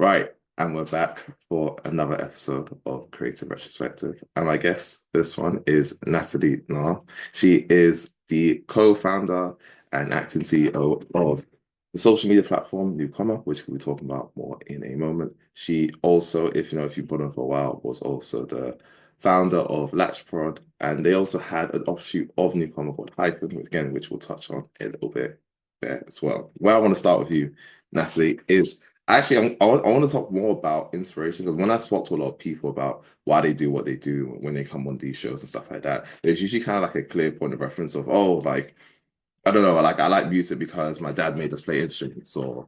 Right, and we're back for another episode of Creative Retrospective. And I guess this one is Natalie Narh. She is the co-founder and acting CEO of the social media platform NewComma, which we'll be talking about more in a moment. She also, if you've followed her for a while, was also the founder of Latch Prod, and they also had an offshoot of NewComma called Hyphen, which we'll touch on a little bit there as well. Where I want to start with you, Natalie, is actually, I want to talk more about inspiration because when I talk to a lot of people about why they do what they do when they come on these shows and stuff like that, there's usually kind of like a clear point of reference of, oh, like, I don't know, like I like music because my dad made us play instruments, or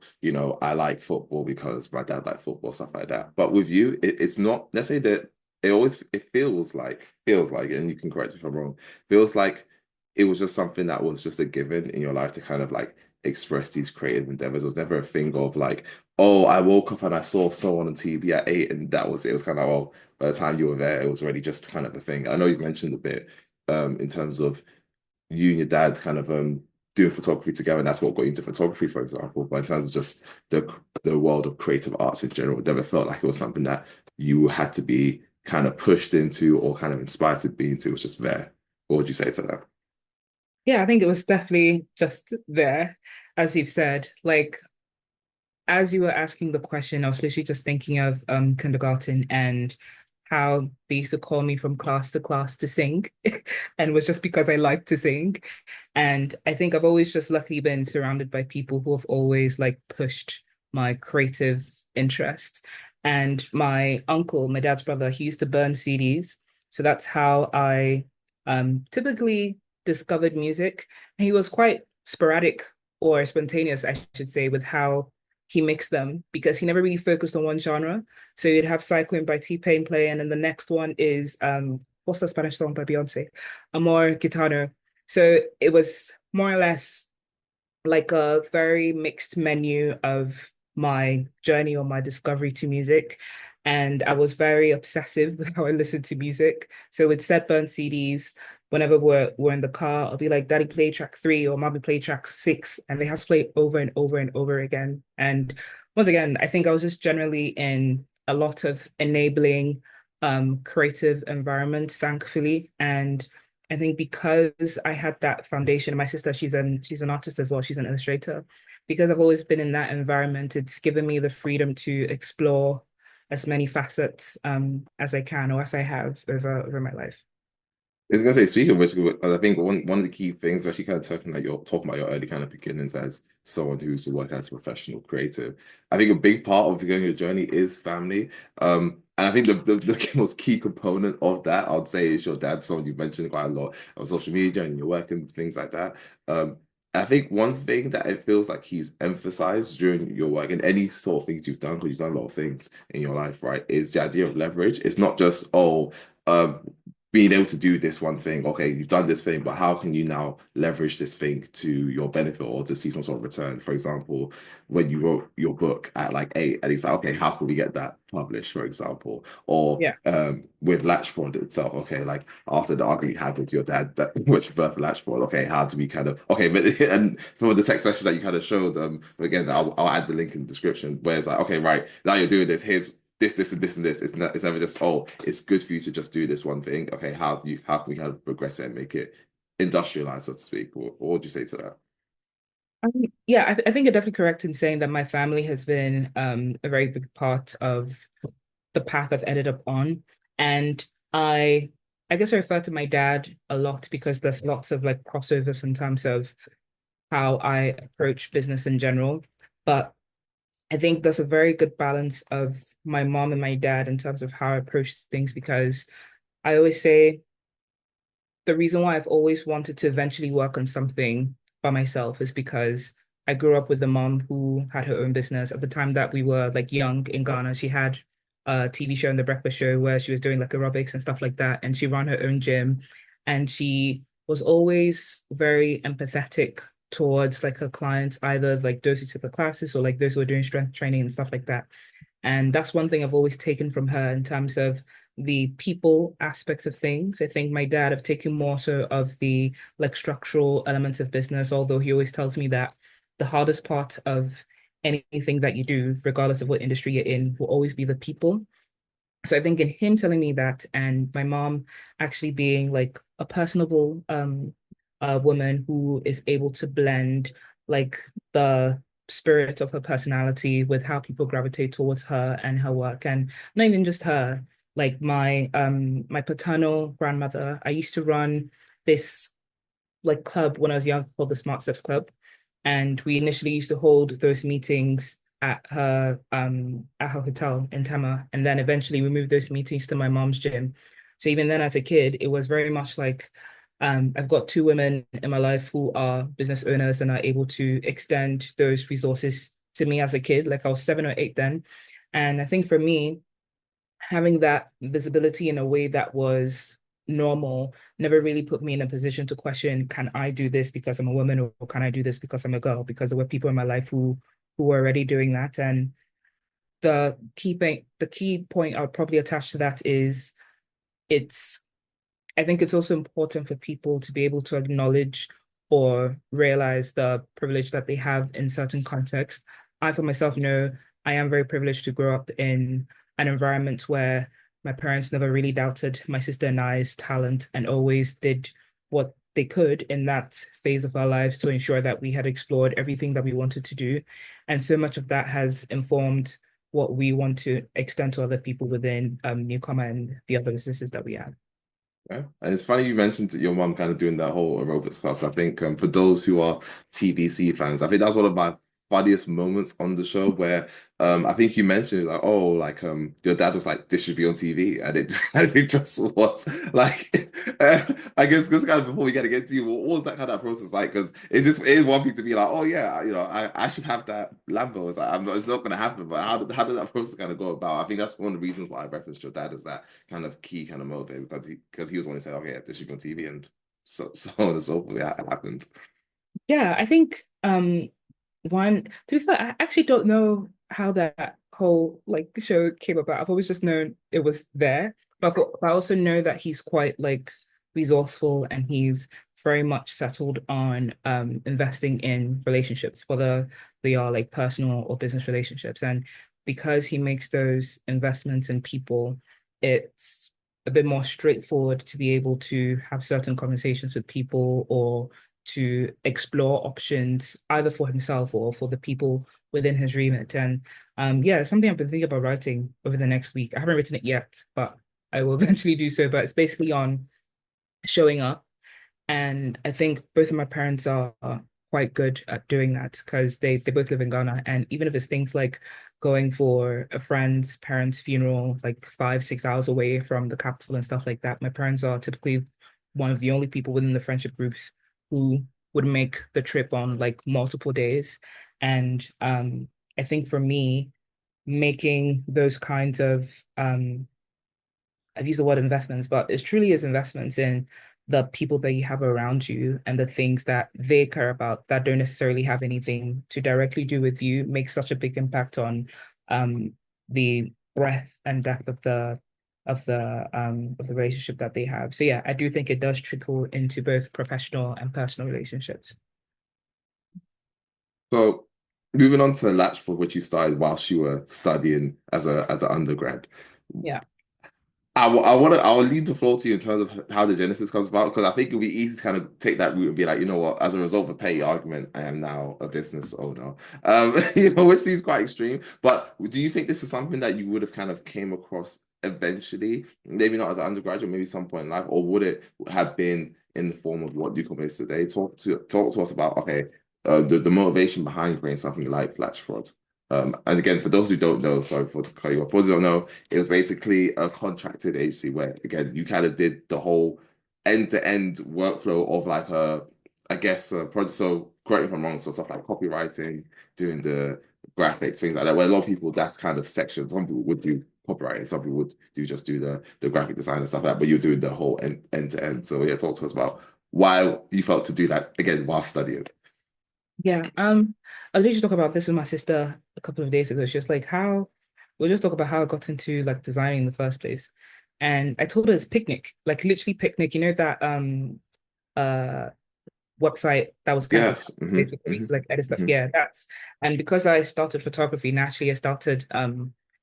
I like football because my dad liked football, stuff like that. But with you, it's not, let's say that it feels like, and you can correct me if I'm wrong, feels like it was just something that was just a given in your life to kind of like express these creative endeavors. It was never a thing of like, oh, I woke up and I saw someone on TV at 8 and that was it. It was kind of like, oh, by the time you were there, it was already just kind of a thing. I know you've mentioned a bit in terms of you and your dad kind of doing photography together, and that's what got you into photography, for example. But in terms of just the world of creative arts in general, it never felt like it was something that you had to be kind of pushed into or kind of inspired to be into. It was just there. What would you say to that? Yeah, I think it was definitely just there, as you've said. Like, as you were asking the question, I was literally just thinking of kindergarten and how they used to call me from class to class to sing. And it was just because I liked to sing. And I think I've always just luckily been surrounded by people who have always like pushed my creative interests. And my uncle, my dad's brother, he used to burn CDs. So that's how I typically discovered music. And he was quite sporadic or spontaneous, I should say, with how he mixed them because he never really focused on one genre. So you'd have Cycling by T-Pain play, and then the next one is what's the Spanish song by Beyonce? Amor Gitano. So it was more or less like a very mixed menu of my journey or my discovery to music. And I was very obsessive with how I listened to music. So with set burn CDs, whenever we're in the car, I'll be like, Daddy, play track 3 or Mommy, play track 6. And they have to play over and over and over again. And once again, I think I was just generally in a lot of enabling creative environments, thankfully. And I think because I had that foundation, my sister, she's an artist as well, she's an illustrator. Because I've always been in that environment, it's given me the freedom to explore as many facets as I can or as I have over my life. I was gonna say, speaking of which, 'cause I think one of the key things, especially kind of talking about your early kind of beginnings as someone who's working as a professional creative, I think a big part of going your journey is family. And I think the most key component of that, I'd say, is your dad, someone you mentioned quite a lot on social media and your work and things like that. I think one thing that it feels like he's emphasized during your work and any sort of things you've done, because you've done a lot of things in your life, right, is the idea of leverage. It's not just, oh, um, being able to do this one thing. Okay, you've done this thing, but how can you now leverage this thing to your benefit or to see some sort of return? For example, when you wrote your book at like 8, and it's like, okay, how can we get that published, for example? Or Yeah. with Latch Prod itself, okay, like after the argument you had with your dad, that which birthed Latch Prod, okay, how do we kind of okay, but and for the text message that you kind of showed, again, I'll add the link in the description where it's like, okay, right, now you're doing this, here's this, and this, and this. It's never just, oh, it's good for you to just do this one thing. Okay, how can we kind of progress it and make it industrialized, so to speak? Or what would you say to that? Yeah, I think you're definitely correct in saying that my family has been a very big part of the path I've ended up on. And I I guess I refer to my dad a lot because there's lots of like crossovers in terms of how I approach business in general. But I think there's a very good balance of my mom and my dad in terms of how I approach things because I always say the reason why I've always wanted to eventually work on something by myself is because I grew up with a mom who had her own business. At the time that we were like young in Ghana, she had a TV show and The Breakfast Show where she was doing like aerobics and stuff like that. And she ran her own gym. And she was always very empathetic towards like her clients, either like those who took the classes or like those who were doing strength training and stuff like that. And that's one thing I've always taken from her in terms of the people aspects of things. I think my dad have taken more so of the like structural elements of business, although he always tells me that the hardest part of anything that you do, regardless of what industry you're in, will always be the people. So I think in him telling me that, and my mom actually being like a personable woman who is able to blend like the spirit of her personality with how people gravitate towards her and her work, and not even just her, like my paternal grandmother. I used to run this like club when I was young called the Smart Steps Club. And we initially used to hold those meetings at her hotel in Tama. And then eventually we moved those meetings to my mom's gym. So even then as a kid, it was very much like I've got two women in my life who are business owners and are able to extend those resources to me as a kid. Like I was 7 or 8 then. And I think for me, having that visibility in a way that was normal never really put me in a position to question, can I do this because I'm a woman, or can I do this because I'm a girl? Because there were people in my life who were already doing that. And the key point I would probably attach to that is it's I think it's also important for people to be able to acknowledge or realize the privilege that they have in certain contexts. I, for myself, know I am very privileged to grow up in an environment where my parents never really doubted my sister and I's talent and always did what they could in that phase of our lives to ensure that we had explored everything that we wanted to do. And so much of that has informed what we want to extend to other people within NewComma and the other businesses that we have. Yeah. And it's funny you mentioned your mum kind of doing that whole aerobics class. I think for those who are TVC fans, I think that's one of my funniest moments on the show where I think you mentioned like, oh, like your dad was like, this should be on TV, and it and it just was like I guess because kind of before we get to get to you, what was that kind of process like? Because it is one thing to be like, oh yeah, I should have that Lambo. It's like it's not gonna happen, but how does that process kind of go about? I think that's one of the reasons why I referenced your dad is that kind of key kind of motivator because he was the one who said, okay, yeah, this should be on TV, and so on and so forth. Yeah, it happened. Yeah, I think one to be fair, I actually don't know how that whole like show came about. I've always just known it was there. But I also know that he's quite like resourceful and he's very much settled on investing in relationships, whether they are like personal or business relationships. And because he makes those investments in people, it's a bit more straightforward to be able to have certain conversations with people or to explore options either for himself or for the people within his remit. And yeah, it's something I've been thinking about writing over the next week. I haven't written it yet, but I will eventually do so. But it's basically on showing up. And I think both of my parents are quite good at doing that because they both live in Ghana. And even if it's things like going for a friend's parents' funeral, like 5, 6 hours away from the capital and stuff like that, my parents are typically one of the only people within the friendship groups who would make the trip on like multiple days. And I think for me, making those kinds of I've used the word investments, but it truly is investments in the people that you have around you and the things that they care about that don't necessarily have anything to directly do with you makes such a big impact on um, the breadth and depth of the relationship that they have. So yeah, I do think it does trickle into both professional and personal relationships. So moving on to Latch Prod, which you started whilst you were studying as an undergrad. Yeah. I will leave the floor to you in terms of how the genesis comes about because I think it'll be easy to kind of take that route and be like, you know what, as a result of a pay argument, I am now a business owner. Which seems quite extreme. But do you think this is something that you would have kind of came across eventually, maybe not as an undergraduate, maybe some point in life, or would it have been in the form of what NewComma is today? Talk to us about okay, the motivation behind creating something like Latch Prod. And again, for those who don't know, sorry for to cut you off. For those who don't know, it was basically a contracted agency where, again, you kind of did the whole end-to-end workflow of like I guess, a project. So correct me if I'm wrong. So stuff like copywriting, doing the graphics, things like that. Where a lot of people, that's kind of section. Some people would do copywriting, some people would do the graphic design and stuff like that. But you're doing the whole end to end. So yeah, talk to us about why you felt to do that again while studying. Yeah. I was literally talking about this with my sister a couple of days ago. She was like, how we'll just talk about how I got into like designing in the first place. And I told her it's picnic, like literally picnic. You know that uh website that was kind of a Yes. place where we Hmm. used to like edit stuff. Hmm. Yeah, that's and because I started photography, naturally I started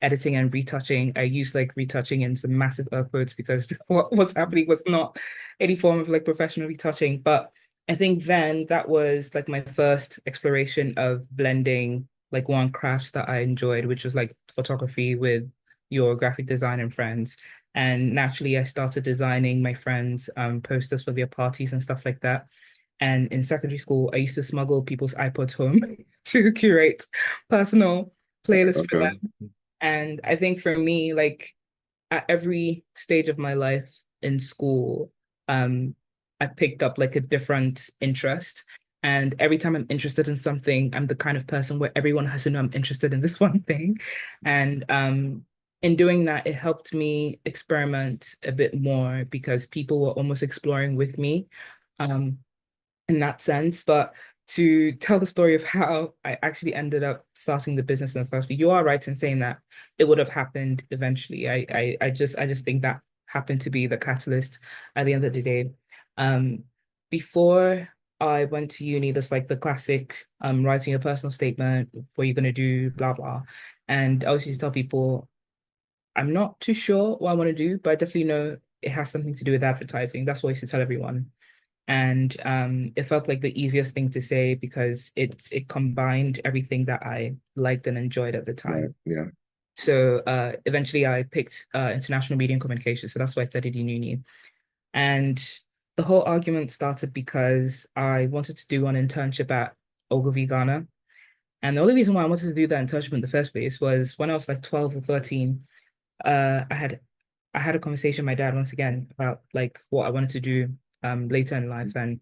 editing and retouching. I used like retouching in some massive air quotes because what was happening was not any form of like professional retouching. But I think then that was like my first exploration of blending like one craft that I enjoyed, which was like photography with your graphic design and friends. And naturally, I started designing my friends' posters for their parties and stuff like that. And in secondary school, I used to smuggle people's iPods home to curate personal playlists for Okay. them. And I think for me, like at every stage of my life in school, um, I picked up like a different interest. And every time I'm interested in something, I'm the kind of person where everyone has to know I'm interested in this one thing. And in doing that, it helped me experiment a bit more because people were almost exploring with me. Um, in that sense. But to tell the story of how I actually ended up starting the business in the first place, you are right in saying that it would have happened eventually. I just think that happened to be the catalyst at the end of the day. Um, Before I went to uni, there's like the classic writing a personal statement, what you're gonna do, blah blah. And I always used to tell people, I'm not too sure what I want to do, but I definitely know it has something to do with advertising. That's what I used to tell everyone. And it felt like the easiest thing to say because it combined everything that I liked and enjoyed at the Right. time. Yeah. So eventually I picked international media and communication. So that's what I studied in uni. And the whole argument started because I wanted to do an internship at Ogilvy, Ghana. And the only reason why I wanted to do that internship in the first place was when I was like 12 or 13, I had a conversation with my dad once again about like what I wanted to do later in life. And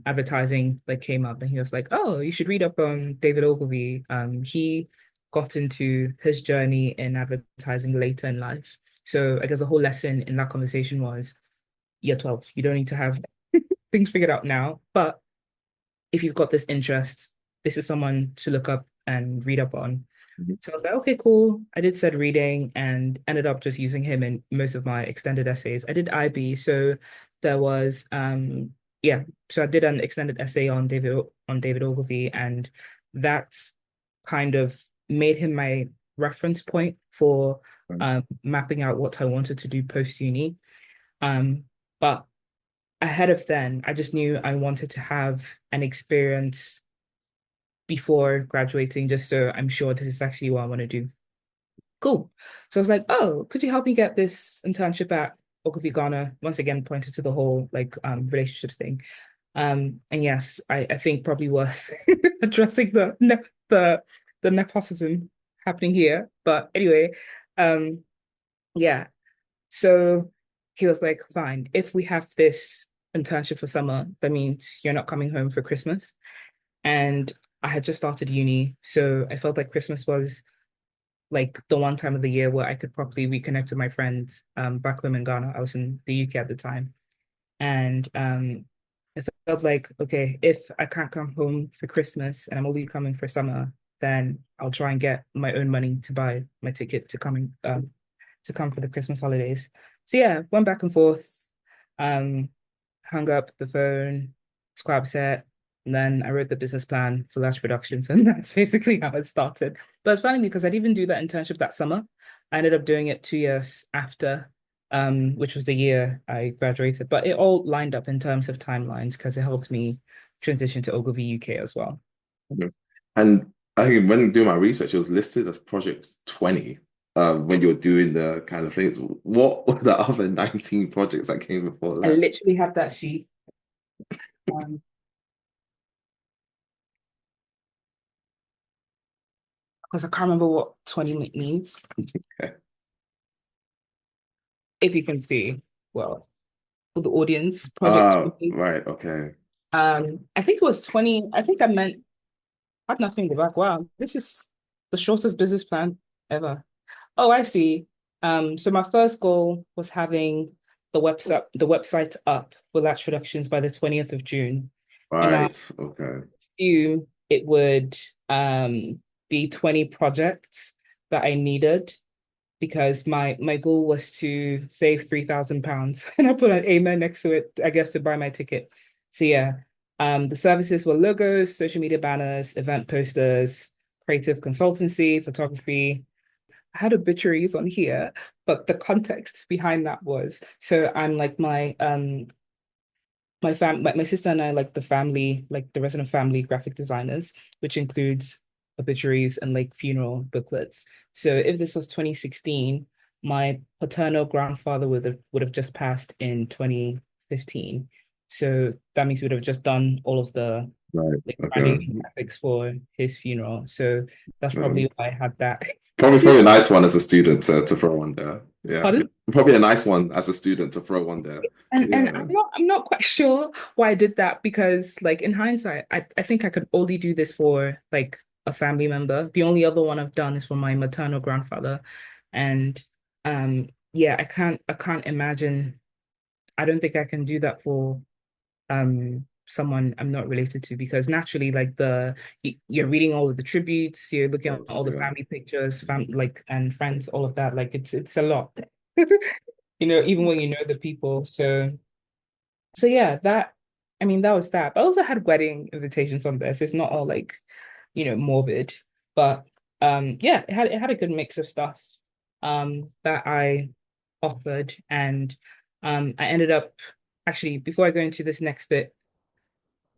advertising like came up and he was like, "Oh, you should read up on David Ogilvy." He got into his journey in advertising later in life. So I guess the whole lesson in that conversation was year 12. You don't need to have things figured out now, but if you've got this interest, this is someone to look up and read up on. Mhm. So I was like, okay, cool. I did said reading and ended up just using him in most of my extended essays. I did IB, so there was yeah, so I did an extended essay on David Ogilvy, and that's kind of made him my reference point for Right. mapping out what I wanted to do post uni. Um, but ahead of then, I just knew I wanted to have an experience before graduating, just so I'm sure this is actually what I want to do. Cool. So I was like, oh, could you help me get this internship at Ogilvy Ghana? Once again, pointed to the whole like relationships thing. And yes, I think probably worth addressing the the nepotism happening here. But anyway, um, yeah. So he was like, fine, if we have this internship for summer, that means you're not coming home for Christmas. And I had just started uni, so I felt like Christmas was like the one time of the year where I could properly reconnect with my friends back home in Ghana. I was in the UK at the time. And it felt like, okay, if I can't come home for Christmas and I'm only coming for summer, then I'll try and get my own money to buy my ticket to come for the Christmas holidays. So yeah, went back and forth, um, hung up the phone, scrap set, and then I wrote the business plan for Latch Productions, and that's basically how it started. But it's funny because I didn't even do that internship that summer. I ended up doing it 2 years after, which was the year I graduated. But it all lined up in terms of timelines because it helped me transition to Ogilvy UK as well. Mhm. And I think when doing my research, it was listed as Project 20 when you're doing the kind of things. What were the other 19 projects that came before I that? literally have that sheet. Um, because I can't remember what 20 means. Okay. If you can see, well, for the audience, Project 20. Right, okay. I think it was 20. I think I meant, I had nothing in the back. Wow, this is the shortest business plan ever. Oh, I see. So my first goal was having the website up for Latch Productions by the 20th of June. And I Right, okay. assume it would be 20 projects that I needed because my goal was to save £3,000 and I put an amen next to it, I guess, to buy my ticket. So yeah. The services were logos, social media banners, event posters, creative consultancy, photography. I had obituaries on here, but the context behind that was so I'm like my sister and I like the family, like the resident family graphic designers, which includes obituaries and like funeral booklets. So if this was 2016, my paternal grandfather would have just passed in 2015. So that means we would have just done all of the Right. like Okay. branding graphics for his funeral. So that's Um, probably why I had that. probably a nice one as a student to throw one there. Yeah. Pardon? Probably a nice one as a student to throw one there. And Yeah. I'm not quite sure why I did that because like in hindsight, I think I could only do this for like a family member. The only other one I've done is for my maternal grandfather. And yeah, I can't imagine. I don't think I can do that for someone I'm not related to because naturally like you're reading all of the tributes, you're looking at Yes, all the yeah. family pictures, like and friends, all of that. Like it's a lot. Even when you know the people. So yeah, I mean that was that. But I also had wedding invitations on this. It's not all like, morbid. But yeah, it had a good mix of stuff that I offered. And I ended up actually before I go into this next bit,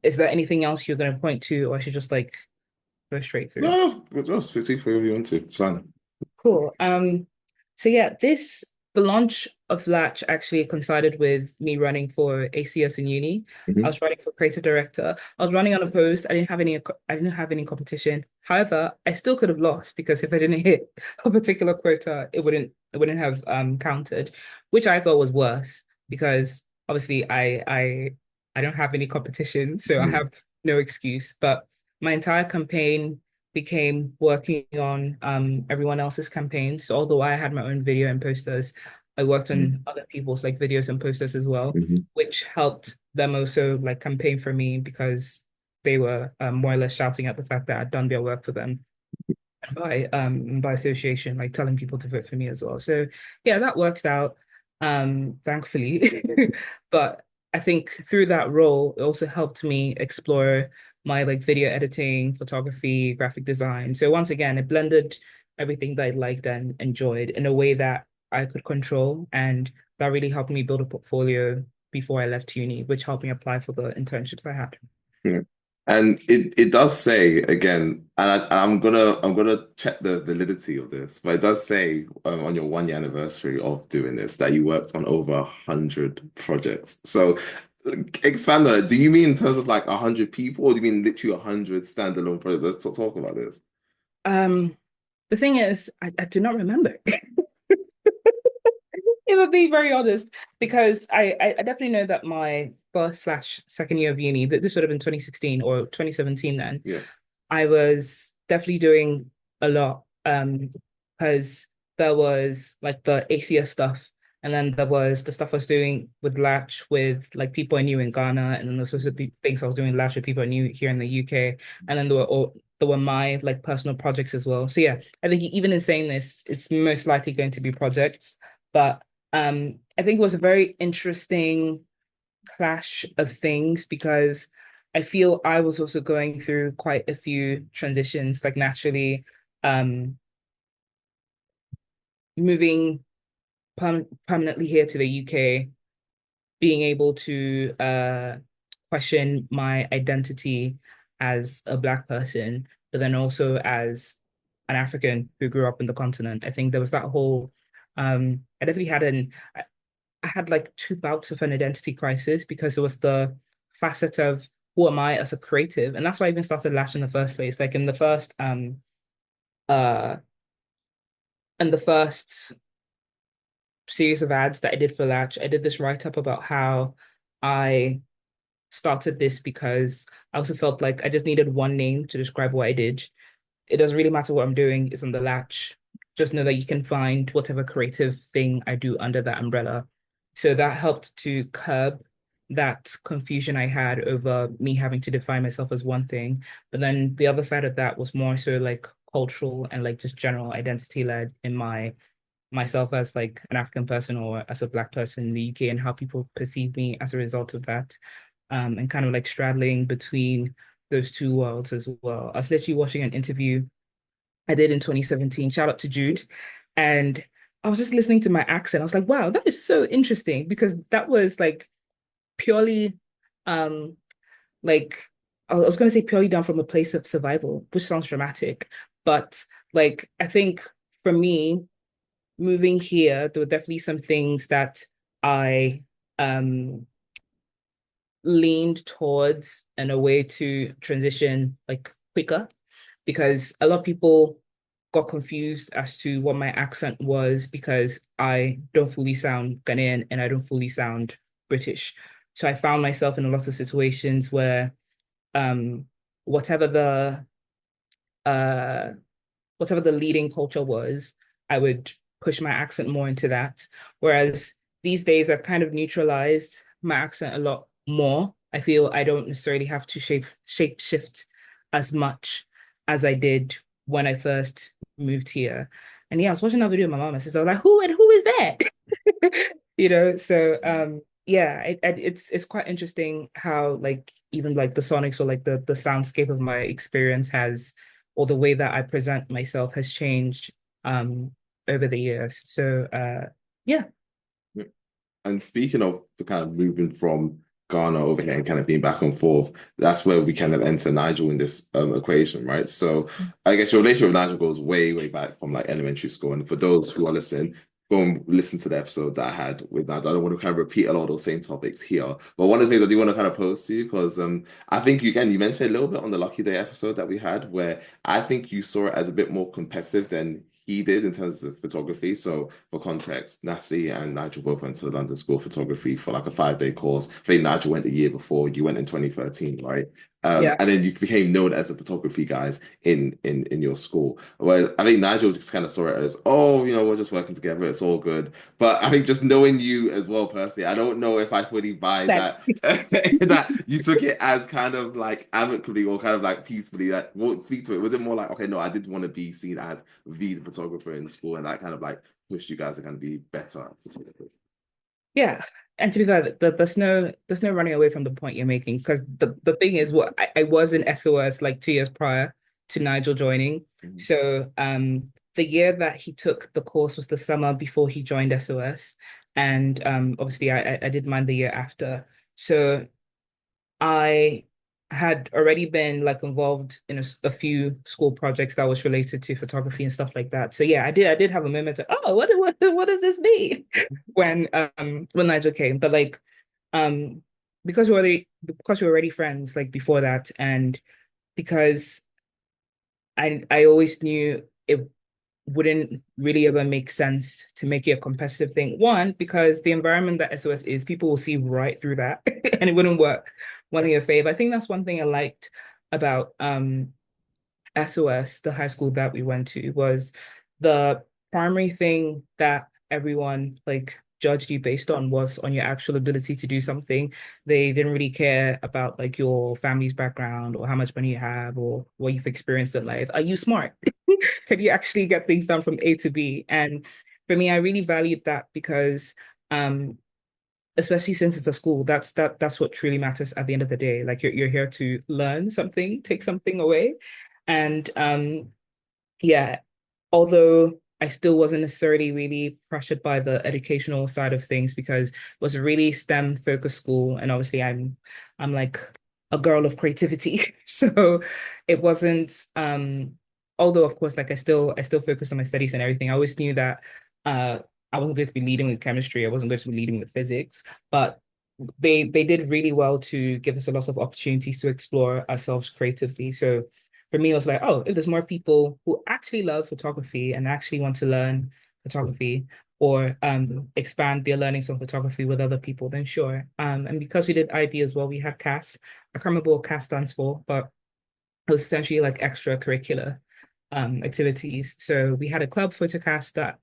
is there anything else you're gonna point to, or I should just like go straight through? No, no, just speak for you want to. It's fine. Cool. So yeah, the launch of Latch actually coincided with me running for ACS in uni. I Hmm. was running for creative director. I was running on a post. I didn't have any competition. However, I still could have lost because if I didn't hit a particular quota, it wouldn't have counted, which I thought was worse because obviously I don't have any competition, so I have no excuse. But my entire campaign became working on everyone else's campaigns. So although I had my own video and posters, I worked on other people's like videos and posters as well, Hmm. which helped them also like campaign for me because they were more or less shouting at the fact that I'd done their work for them and by association, like telling people to vote for me as well. So yeah, that worked out, thankfully. But I think through that role, it also helped me explore my like video editing, photography, graphic design. So once again, it blended everything that I liked and enjoyed in a way that I could control. And that really helped me build a portfolio before I left uni, which helped me apply for the internships I had. Yeah. And it does say again, and I'm gonna check the validity of this, but it does say on your 1 year anniversary of doing this that you worked on over 100 projects. So expand on it. Do you mean in terms of like 100 people, or do you mean literally 100 standalone projects? Let's talk about this. Um, the thing is, I do not remember. It would be very honest because I definitely know that my first slash second year of uni, that this would have been 2016 or 2017 then, Yeah. I was definitely doing a lot because there was like the ACS stuff and then there was the stuff I was doing with Latch with like people I knew in Ghana and then there's also the things I was doing with Latch with people I knew here in the UK and then there were my like personal projects as well. So yeah, I think even in saying this, it's most likely going to be projects, but I think it was a very interesting clash of things because I feel I was also going through quite a few transitions, like naturally um moving permanently here to the UK, being able to question my identity as a Black person, but then also as an African who grew up in the continent. I think there was that whole I definitely I had like two bouts of an identity crisis because it was the facet of who am I as a creative, and that's why I even started Lash in the first place. Like uh in the first series of ads that I did for Latch, I did this write up about how I started this because I also felt like I just needed one name to describe what I did. It doesn't really matter what I'm doing, it's on the Latch. Just know that you can find whatever creative thing I do under that umbrella. So that helped to curb that confusion I had over me having to define myself as one thing. But then the other side of that was more so like cultural and like just general identity led in myself as like an African person or as a Black person in the UK and how people perceive me as a result of that. and kind of like straddling between those two worlds as well. I was literally watching an interview I did in 2017. Shout out to Jude. And I was just listening to my accent. I was like, wow, that is so interesting because that was like purely um like I was going to say purely down from a place of survival, which sounds dramatic, but like I think for me moving here, there were definitely some things that I um leaned towards and a way to transition like quicker because a lot of people got confused as to what my accent was because I don't fully sound Ghanaian and I don't fully sound British. So I found myself in a lot of situations where um whatever the uh whatever the leading culture was, I would push my accent more into that. Whereas these days I've kind of neutralized my accent a lot more. I feel I don't necessarily have to shape shift as much as I did when I first moved here. And yeah, I was watching that video with my mom and sister. I was like, who is that? Yeah, it's quite interesting how like even like the sonics or like the soundscape of my experience has or the way that I present myself has changed over the years. Yeah. And speaking of the kind of moving from Ghana over here and kind of being back and forth, that's where we kind of enter Nigel in this equation, right? So I guess your relationship with Nigel goes way, way back from like elementary school. And for those who are listening, go and listen to the episode that I had with Nigel. I don't want to kind of repeat a lot of those same topics here. But one of the things I do want to kind of pose to you, because I think you mentioned a little bit on the Lucky Day episode that we had, where I think you saw it as a bit more competitive than he did in terms of photography. So for context, Natalie and Nigel both went to the London School of Photography for like a 5 day course. I think Nigel went the year before, you went in 2013, right? Yeah. And then you became known as the photography guys in your school. Whereas I think Nigel just kind of saw it as, oh, we're just working together, it's all good. But I think just knowing you as well personally, I don't know if I fully buy That that that you took it as kind of like amicably or kind of like peacefully. That won't speak to it. Was it more like, okay, no, I did want to be seen as the photographer in school, and that kind of like pushed you guys to kind of be better photographers? Yeah. And to be fair, there's no running away from the point you're making because the thing is what I was in SOS like 2 years prior to Nigel joining. Mhm. So the year that he took the course was the summer before he joined SOS. And obviously I did mine the year after. So I had already been like involved in a few school projects that was related to photography and stuff like that. So yeah, I did have a moment of, oh, what does this mean when Nigel came? But like um because we were already friends like before that and because I always knew it wouldn't really ever make sense to make it a competitive thing. One, because the environment that SOS is, people will see right through that and it wouldn't work one in your favor. I think that's one thing I liked about SOS, the high school that we went to, was the primary thing that everyone like judged you based on was on your actual ability to do something. They didn't really care about like your family's background or how much money you have or what you've experienced in life. Are you smart? Can you actually get things done from A to B? And for me, I really valued that because um especially since it's a school, that's what truly matters at the end of the day. Like you're here to learn something, take something away. And yeah, although I still wasn't necessarily really pressured by the educational side of things because it was a really STEM focused school. And obviously I'm like a girl of creativity. So it wasn't although of course like I still focused on my studies and everything. I always knew that uh I wasn't going to be leading with chemistry, I wasn't going to be leading with physics, but they did really well to give us a lot of opportunities to explore ourselves creatively. So for me, it was like, oh, if there's more people who actually love photography and actually want to learn photography or expand their learnings on photography with other people, then sure. And because we did IB as well, we had CAS. I can't remember what CAS stands for, but it was essentially like extracurricular activities. So we had a club photocast that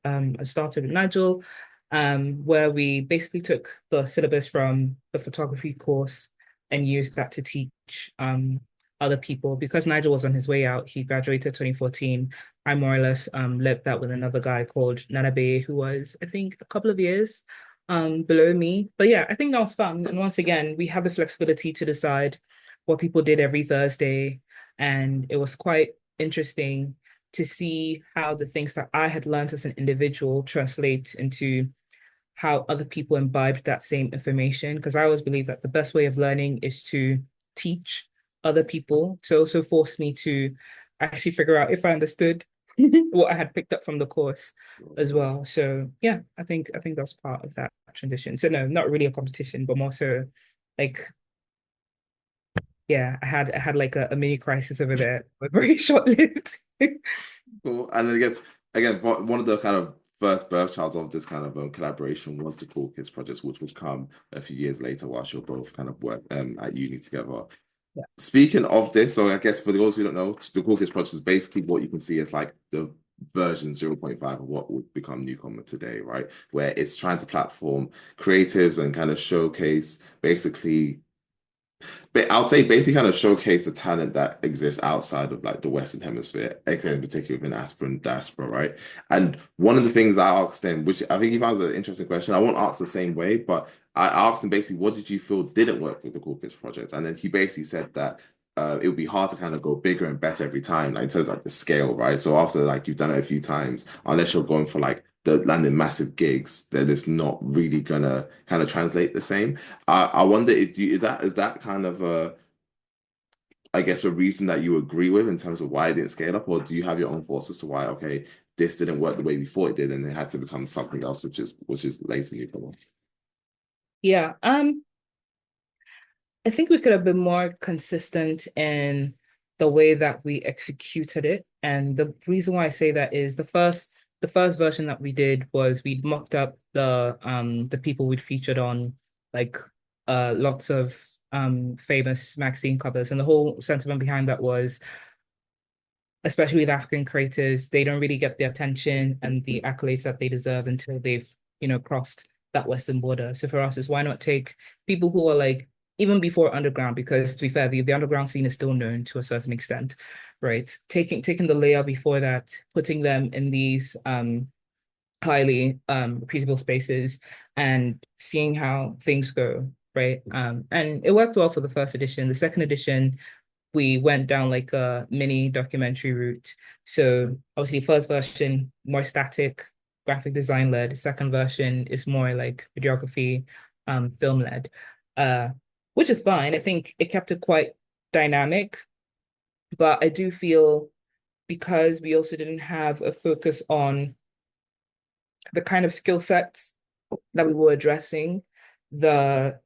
started with Nigel, where we basically took the syllabus from the photography course and used that to teach other people. Because Nigel was on his way out, he graduated 2014. I more or less led that with another guy called Nanabe, who was, I think, a couple of years below me. But yeah, I think that was fun. And once again, we have the flexibility to decide what people did every Thursday. And it was quite interesting to see how the things that I had learned as an individual translate into how other people imbibed that same information. Because I always believe that the best way of learning is to teach other people. So it also forced me to actually figure out if I understood what I had picked up from the course as well. So yeah, I think that's part of that transition. So no, not really a competition, but more so like yeah, I had like a mini crisis over there, but very short-lived. Cool. And I guess again, one of the kind of first birth childs of this kind of collaboration was the Cool Kids project, which would come a few years later whilst you're both kind of work at uni together. Yeah. Speaking of this, so I guess for those who don't know, the Cool Kids project is basically what you can see as like the version 0.5 of what would become Newcomer today, right? Where it's trying to platform creatives and kind of showcase basically but I'll say basically kind of showcase the talent that exists outside of like the Western Hemisphere, in particular within Aspen diaspora, right? And one of the things I asked him, which I think he found an interesting question, I won't ask the same way, but I asked him basically, what did you feel didn't work with the Cool Kids project? And then he basically said that it would be hard to kind of go bigger and better every time, like in terms of like the scale, right? So after like you've done it a few times, unless you're going for like the landing massive gigs, then it's not really gonna kind of translate the same. I wonder if you is that kind of I guess a reason that you agree with in terms of why it didn't scale up, or do you have your own thoughts as to why okay this didn't work the way we thought it did and it had to become something else, which is later newcomer. Yeah. I think we could have been more consistent in the way that we executed it. And the reason why I say that is the first version that we did was we'd mocked up the people we'd featured on like lots of famous magazine covers. And the whole sentiment behind that was, especially with African creators, they don't really get the attention and the accolades that they deserve until they've, crossed that Western border. So for us, is why not take people who are like even before underground, because to be fair, the underground scene is still known to a certain extent, right? Taking the layer before that, putting them in these highly repeatable spaces and seeing how things go, right? And it worked well for the first edition. The second edition, we went down like a mini documentary route. So obviously, first version more static, graphic design led. Second version is more like videography, film led, uh, which is fine. I think it kept it quite dynamic, but I do feel because we also didn't have a focus on the kind of skill sets that we were addressing, the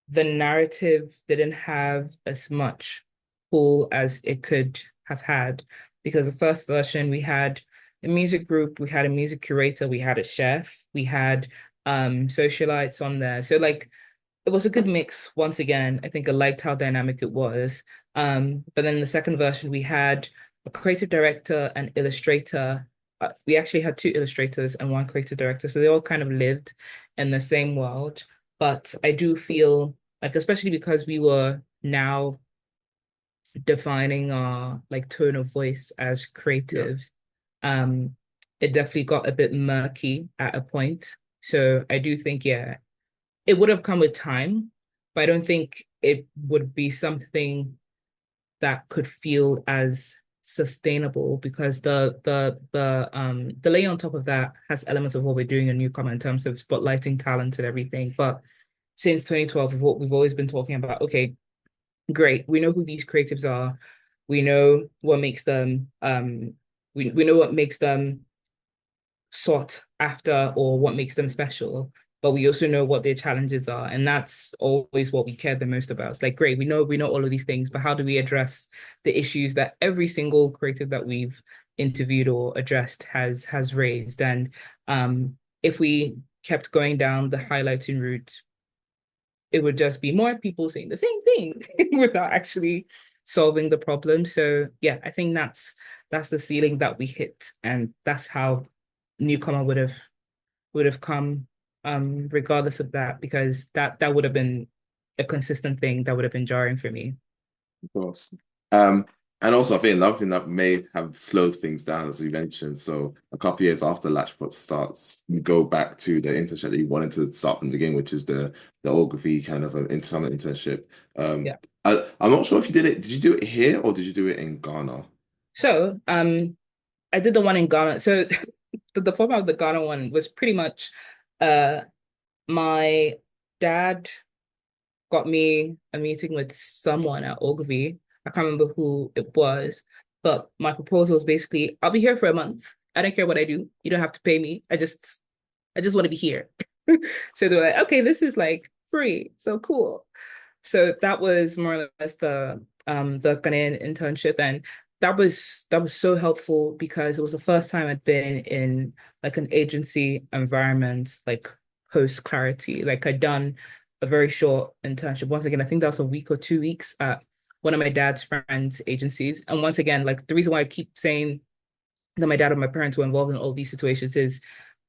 the narrative didn't have as much pull as it could have had. Because the first version, we had a music group, we had a music curator, we had a chef, we had socialites on there. So like it was a good mix once again. I think I liked how dynamic it was. But then the second version, we had a creative director and illustrator. We actually had two illustrators and one creative director. So they all kind of lived in the same world. But I do feel like, especially because we were now defining our like tone of voice as Yeah, creatives, um, it definitely got a bit murky at a point. So I do think, yeah, it would have come with time, but I don't think it would be something that could feel as sustainable because the layer on top of that has elements of what we're doing in NewComma in terms of spotlighting talent and everything. But since 2012, what we've always been talking about, okay, great, we know who these creatives are, we know what makes them we know what makes them sought after or what makes them special, but we also know what their challenges are, and that's always what we care the most about. It's like, great, we know all of these things, but how do we address the issues that every single creative that we've interviewed or addressed has raised? And if we kept going down the highlighting route, it would just be more people saying the same thing without actually solving the problem. So yeah, I think that's the ceiling that we hit, and that's how newcomer would have come regardless of that, because that would have been a consistent thing that would have been jarring for me. of course. Um, And also, I think another thing that may have slowed things down, as you mentioned. So, a couple of years after Latch Prod starts, you go back to the internship that you wanted to start from the beginning, which is the Ogilvy kind of summer internship. Um, Yeah. I'm not sure if you did it. Did you do it here or did you do it in Ghana? So, I did the one in Ghana. So the format of the Ghana one was pretty much uh my dad got me a meeting with someone at Ogilvy. I can't remember who it was, but my proposal was basically, I'll be here for a month. I don't care what I do. You don't have to pay me. I just want to be here. So they were like, okay, this is like free. So cool. So that was more or less the Ghanaian internship, and that was so helpful because it was the first time I'd been in like an agency environment, like post clarity. Like I'd done a very short internship. Once again, I think that was a week or 2 weeks at one of my dad's friends' agencies. And once again, like the reason why I keep saying that my dad and my parents were involved in all these situations is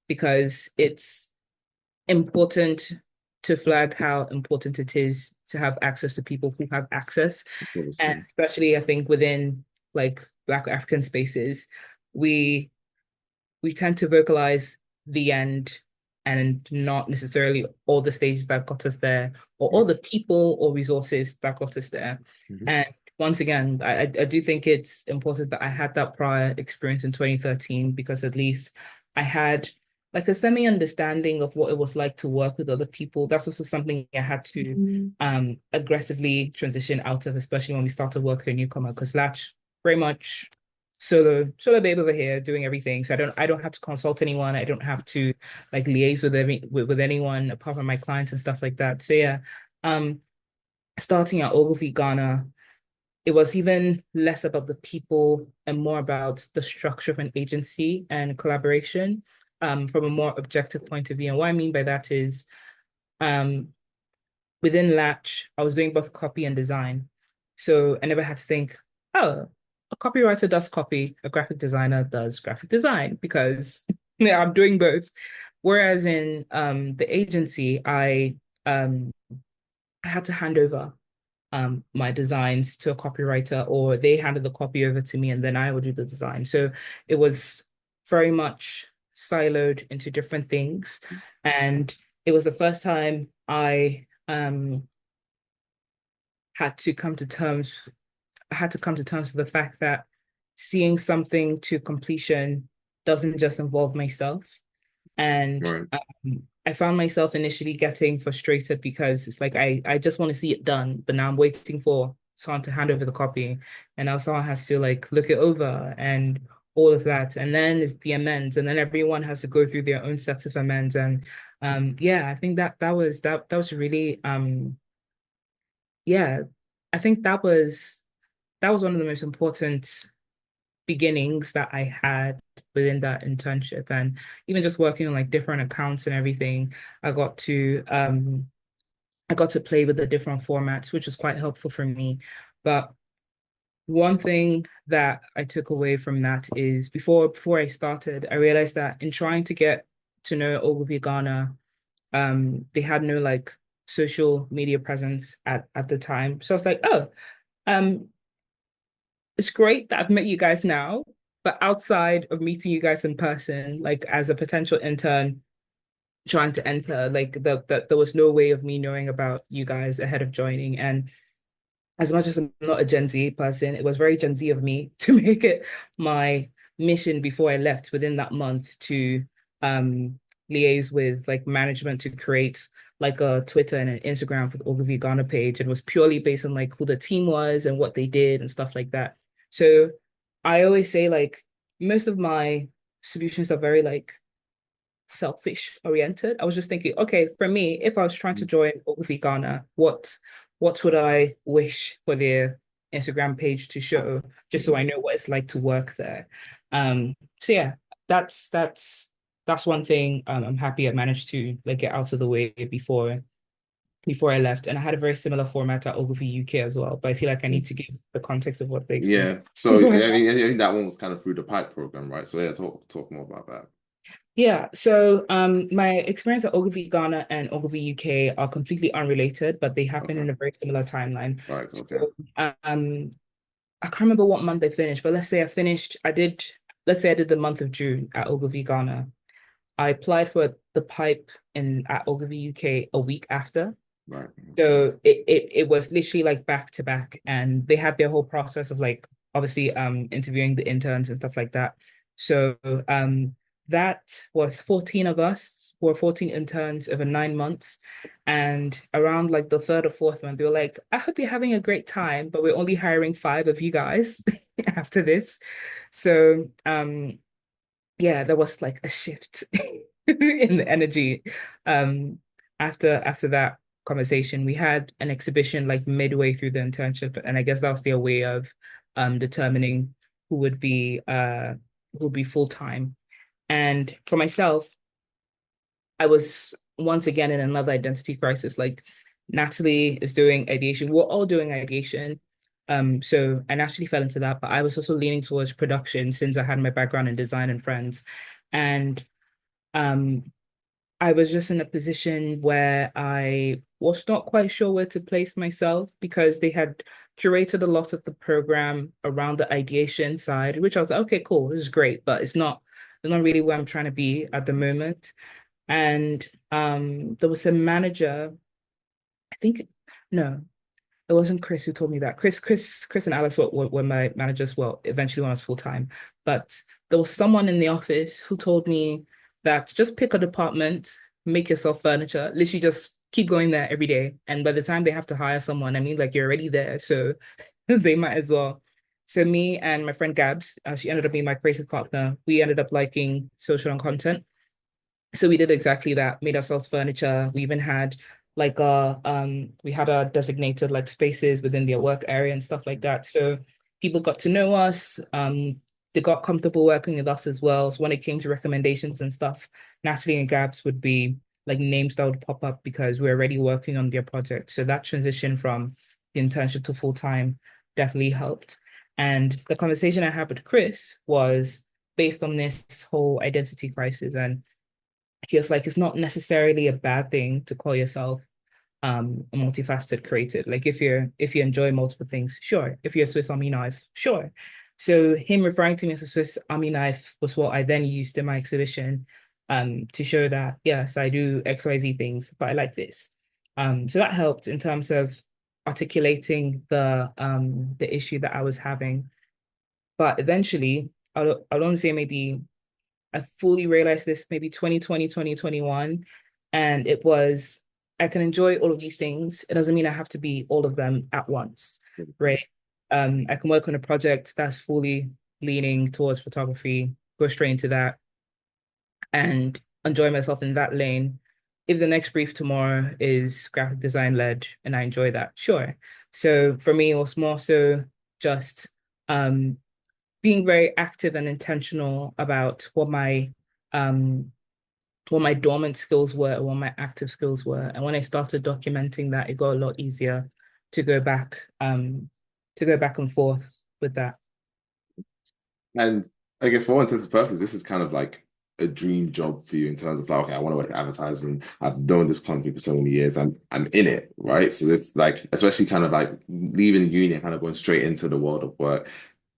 because it's important to flag how important it is to have access to people who have access. And Obviously. especially I think within like Black African spaces, we we tend to vocalize the end and not necessarily all the stages that got us there or Yeah. all the people or resources that got us there. Mhm. And once again, I do think it's important that I had that prior experience in 2013 because at least I had like a semi understanding of what it was like to work with other people. That's also something I had to aggressively transition out of, especially when we started working in NewComma, because Latch very much solo babe over here doing everything. So I don't have to consult anyone. I don't have to like liaise with anyone apart from my clients and stuff like that. So yeah, um, starting at Ogilvy Ghana, it was even less about the people and more about the structure of an agency and collaboration, from a more objective point of view. And what I mean by that is, um, within Latch, I was doing both copy and design. So I never had to think, oh, a copywriter does copy, a graphic designer does graphic design because yeah, I'm doing both. Whereas in the agency, I had to hand over my designs to a copywriter, or they handed the copy over to me and then I would do the design. So it was very much siloed into different things. And it was the first time I had to come to terms had to come to terms with the fact that seeing something to completion doesn't just involve myself. And Right. I found myself initially getting frustrated because it's like I just want to see it done, but now I'm waiting for someone to hand over the copy, and now someone has to like look it over and all of that, and then it's the amends, and then everyone has to go through their own sets of amends, and yeah, I think that was really yeah, I think that was one of the most important beginnings that I had within that internship. And even just working on like different accounts and everything, I got to um I got to play with the different formats, which was quite helpful for me. But one thing that I took away from that is before I started, I realized that in trying to get to know Ogilvy Ghana, they had no like social media presence at the time. So I was like, oh, um, it's great that I've met you guys now, but outside of meeting you guys in person, like as a potential intern trying to enter, like there was no way of me knowing about you guys ahead of joining. And as much as I'm not a Gen Z person, it was very Gen Z of me to make it my mission before I left within that month to um liaise with like management to create like a Twitter and an Instagram for the Ogilvy Ghana page. And it was purely based on like who the team was and what they did and stuff like that. So I always say like most of my solutions are very like selfish oriented. I was just thinking, okay, for me, if I was trying to join Ogilvy Ghana, what would I wish for their Instagram page to show, just so I know what it's like to work there. So yeah, that's one thing I'm happy I managed to like get out of the way before I left. And I had a very similar format at Ogilvy UK as well, but I feel like I need to give the context of what they experienced Yeah. So before I left. I think that one was kind of through the pipe program, right? So yeah, talk more about that. Yeah, so my experience at Ogilvy Ghana and Ogilvy UK are completely unrelated, but they happen Okay. in a very similar timeline. Right. Okay. So I can't remember what month I finished, but let's say I finished, let's say I did the month of June at Ogilvy, Ghana. I applied for the pipe in at Ogilvy, UK a week after. Right. So it was literally like back to back, and they had their whole process of like obviously interviewing the interns and stuff like that. So that was 14 of us, or 14 interns over 9 months. And around like the third or fourth month, they were like, I hope you're having a great time, but we're only hiring five of you guys after this. So yeah, there was like a shift in the energy. Um, after that conversation, we had an exhibition like midway through the internship, and I guess that was their way of determining who would be full time. And for myself, I was once again in another identity crisis. Like Natalie is doing ideation. We're all doing ideation. So I naturally fell into that, but I was also leaning towards production since I had my background in design and friends. And um, I was just in a position where I was not quite sure where to place myself because they had curated a lot of the program around the ideation side, which I was like, okay, cool, this is great, but it's not really where I'm trying to be at the moment. And there was a manager, I think, no, it wasn't Chris who told me that. Chris and Alex were my managers, well, eventually when I was full time. But there was someone in the office who told me that just pick a department, make yourself furniture, literally just keep going there every day. And by the time they have to hire someone, I mean, like you're already there. So they might as well. So me and my friend Gabs, she ended up being my creative partner. We ended up liking social and content. So we did exactly that, made ourselves furniture. We even had like we had our designated like spaces within their work area and stuff like that. So people got to know us. They got comfortable working with us as well. So when it came to recommendations and stuff, Natalie and Gabs would be like names that would pop up because we're already working on their project. So that transition from the internship to full time definitely helped. And the conversation I had with Chris was based on this whole identity crisis, and he was like, it's not necessarily a bad thing to call yourself a multifaceted creative. Like if you enjoy multiple things, sure. If you're a Swiss Army knife, sure. So him referring to me as a Swiss Army knife was what I then used in my exhibition to show that yes, I do XYZ things, but I like this. So that helped in terms of articulating the issue that I was having. But eventually, I'll only say maybe I fully realized this maybe 2020, 2021. And it was, I can enjoy all of these things. It doesn't mean I have to be all of them at once, right? I can work on a project that's fully leaning towards photography, go straight into that and enjoy myself in that lane. If the next brief tomorrow is graphic design led and I enjoy that, sure. So for me, it was more so just um being very active and intentional about um what my dormant skills were and what my active skills were. And when I started documenting that, it got a lot easier to go back and forth with that. And I guess for all intents and purposes, this is kind of like a dream job for you in terms of like, okay, I want to work in advertising. I've known this company for so many years. I'm in it, right? So it's like, especially kind of like leaving uni and kind of going straight into the world of work.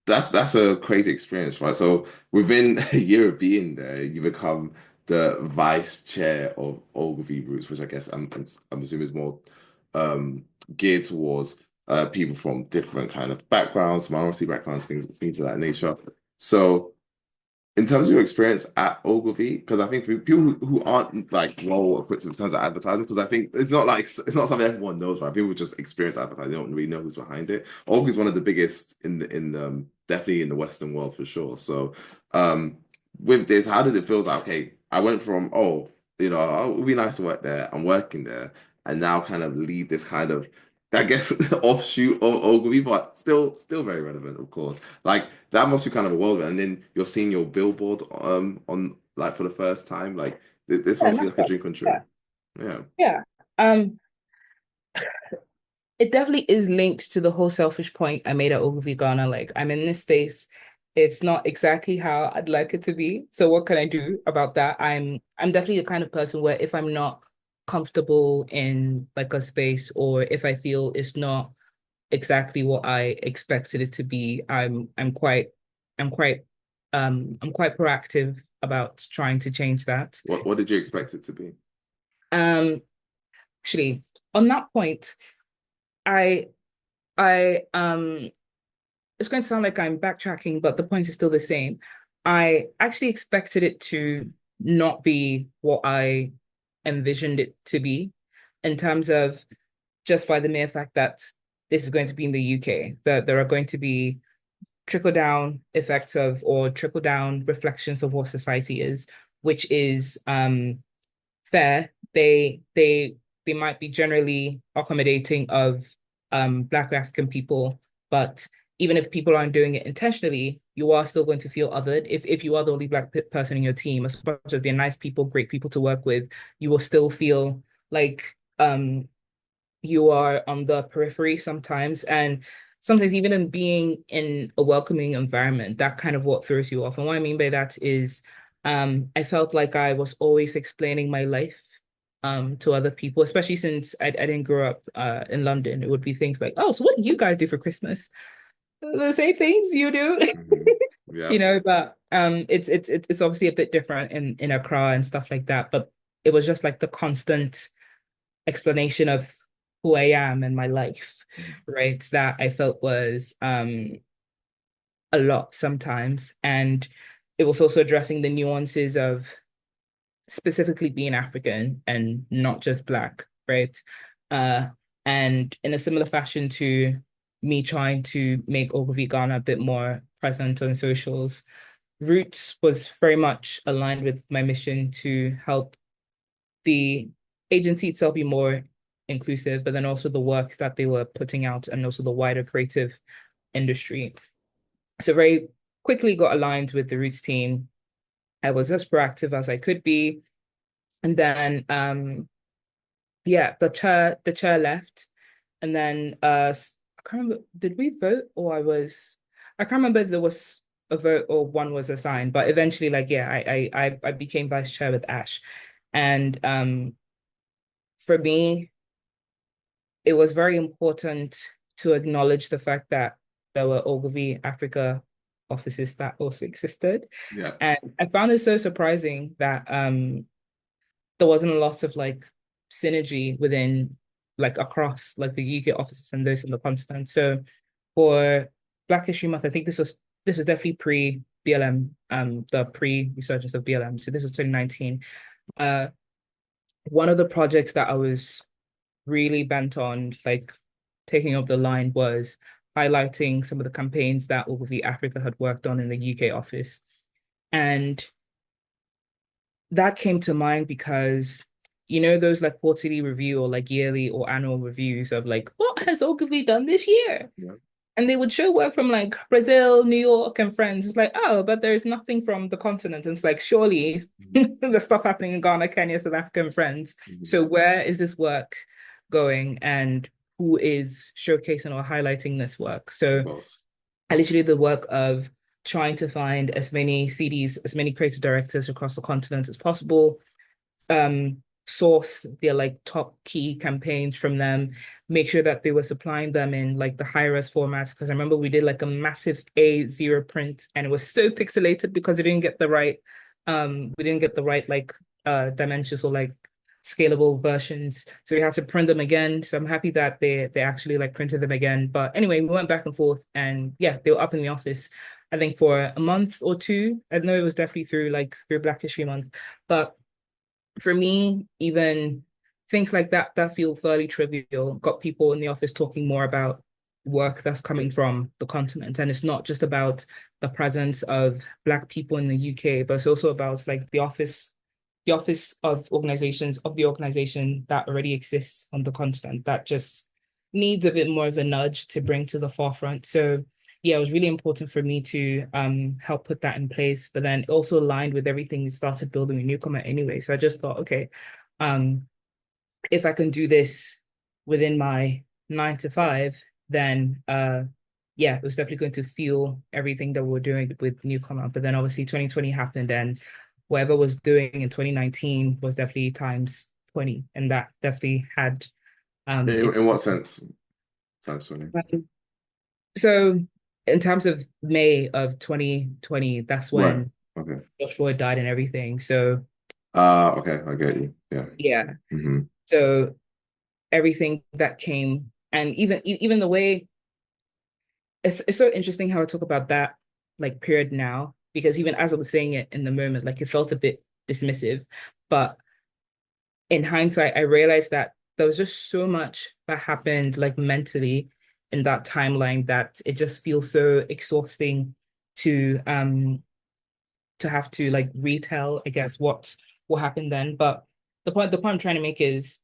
That's a crazy experience, right? So within a year of being there, you become the vice chair of Ogilvy Roots, which I guess I'm assuming is more um geared towards people from different kind of backgrounds, minority backgrounds, things of that nature. So in terms of your experience at Ogilvy, because I think people who aren't like well equipped in terms of advertising, because I think it's not something everyone knows, right? People just experience advertising, they don't really know who's behind it. Ogilvy is one of the biggest in definitely in the Western world for sure. So with this, how did it feel like, okay, I went from oh, it would be nice to work there, I'm working there, and now kind of lead this kind of I guess offshoot of Ogilvy, but still very relevant, of course. Like that must be kind of a whirlwind. And then you're seeing your billboard on like for the first time. Like this Yeah, must be that's like a it. dream come Yeah. true. Yeah. Yeah. Um, it definitely is linked to the whole selfish point I made at Ogilvy Ghana. Like, I'm in this space. It's not exactly how I'd like it to be. So what can I do about that? I'm definitely the kind of person where if I'm not comfortable in like a space or if I feel it's not exactly what I expected it to be. I'm quite I'm quite proactive about trying to change that. What did you expect it to be? Um Actually, on that point, I I it's going to sound like I'm backtracking, but the point is still the same. I actually expected it to not be what I envisioned it to be in terms of just by the mere fact that this is going to be in the UK, that there are going to be trickle down effects of or trickle down reflections of what society is, which is fair. They might be generally accommodating of Black African people, but even if people aren't doing it intentionally, you are still going to feel othered. If you are the only Black person in your team, as much as they're nice people, great people to work with, you will still feel like you are on the periphery sometimes. And sometimes even in being in a welcoming environment, that kind of what throws you off. And what I mean by that is I felt like I was always explaining my life to other people, especially since I didn't grow up in London. It would be things like, oh, so what do you guys do for Christmas? The same things you do. Yeah. But it's obviously a bit different in Accra and stuff like that. But it was just like the constant explanation of who I am and my life, right? That I felt was a lot sometimes. And it was also addressing the nuances of specifically being African and not just Black, right? Uh, and in a similar fashion to me trying to make Ogilvy Ghana a bit more present on socials, Roots was very much aligned with my mission to help the agency itself be more inclusive, but then also the work that they were putting out and also the wider creative industry. So very quickly got aligned with the Roots team. I was as proactive as I could be. And then yeah, the chair left. And then I can't remember, did we vote or I can't remember if there was a vote or one was assigned, but eventually like yeah, I became vice chair with Ash. And for me, it was very important to acknowledge the fact that there were Ogilvy Africa offices that also existed. Yeah. And I found it so surprising that there wasn't a lot of like synergy within like across like the UK offices and those in the continent. So for Black History Month, I think this was definitely pre BLM, the pre-resurgence of BLM. So this was 2019. Uh One of the projects that I was really bent on like taking up the line was highlighting some of the campaigns that Ogilvy Africa had worked on in the UK office. And that came to mind because those like quarterly review or like yearly or annual reviews of like what has Ogilvy done this year? Yeah. And they would show work from like Brazil, New York, and friends. It's like, oh, but there's nothing from the continent. And it's like, surely the stuff happening in Ghana, Kenya, South Africa, and friends. Mhm. So where is this work going and who is showcasing or highlighting this work? Of So course. I literally did the work of trying to find as many CDs, as many creative directors across the continent as possible, source their like top key campaigns from them, make sure that they were supplying them in like the high res formats. Because I remember we did like a massive A0 print and it was so pixelated because we didn't get the right like dimensions or like scalable versions. So we had to print them again. So I'm happy that they actually like printed them again. But anyway, we went back and forth and yeah, they were up in the office, I think for a month or two. I know it was definitely through Black History Month. But for me, even things like that feel fairly trivial. Got people in the office talking more about work that's coming from the continent. And it's not just about the presence of Black people in the UK, but it's also about like the office of organizations of the organization that already exists on the continent that just needs a bit more of a nudge to bring to the forefront. So yeah, it was really important for me to help put that in place, but then it also aligned with everything we started building with NewComma anyway. So I just thought, okay, um, if I can do this within my 9 to 5, then yeah, it was definitely going to fuel everything that we're doing with NewComma. But then obviously 2020 happened and whatever was doing in 2019 was definitely times 20. And that definitely had In, its in what sense? Thanks, Sonny. Um, So in terms of May of 2020, that's Right. when Okay. George Floyd died and everything. So Okay, I get you. Yeah. yeah. Hmm. So everything that came, and even the way it's so interesting how I talk about that like period now, because even as I was saying it in the moment, like it felt a bit dismissive. But in hindsight, I realized that there was just so much that happened like mentally in that timeline that it just feels so exhausting to to have to like retell, I guess, what happened then. But the point I'm trying to make is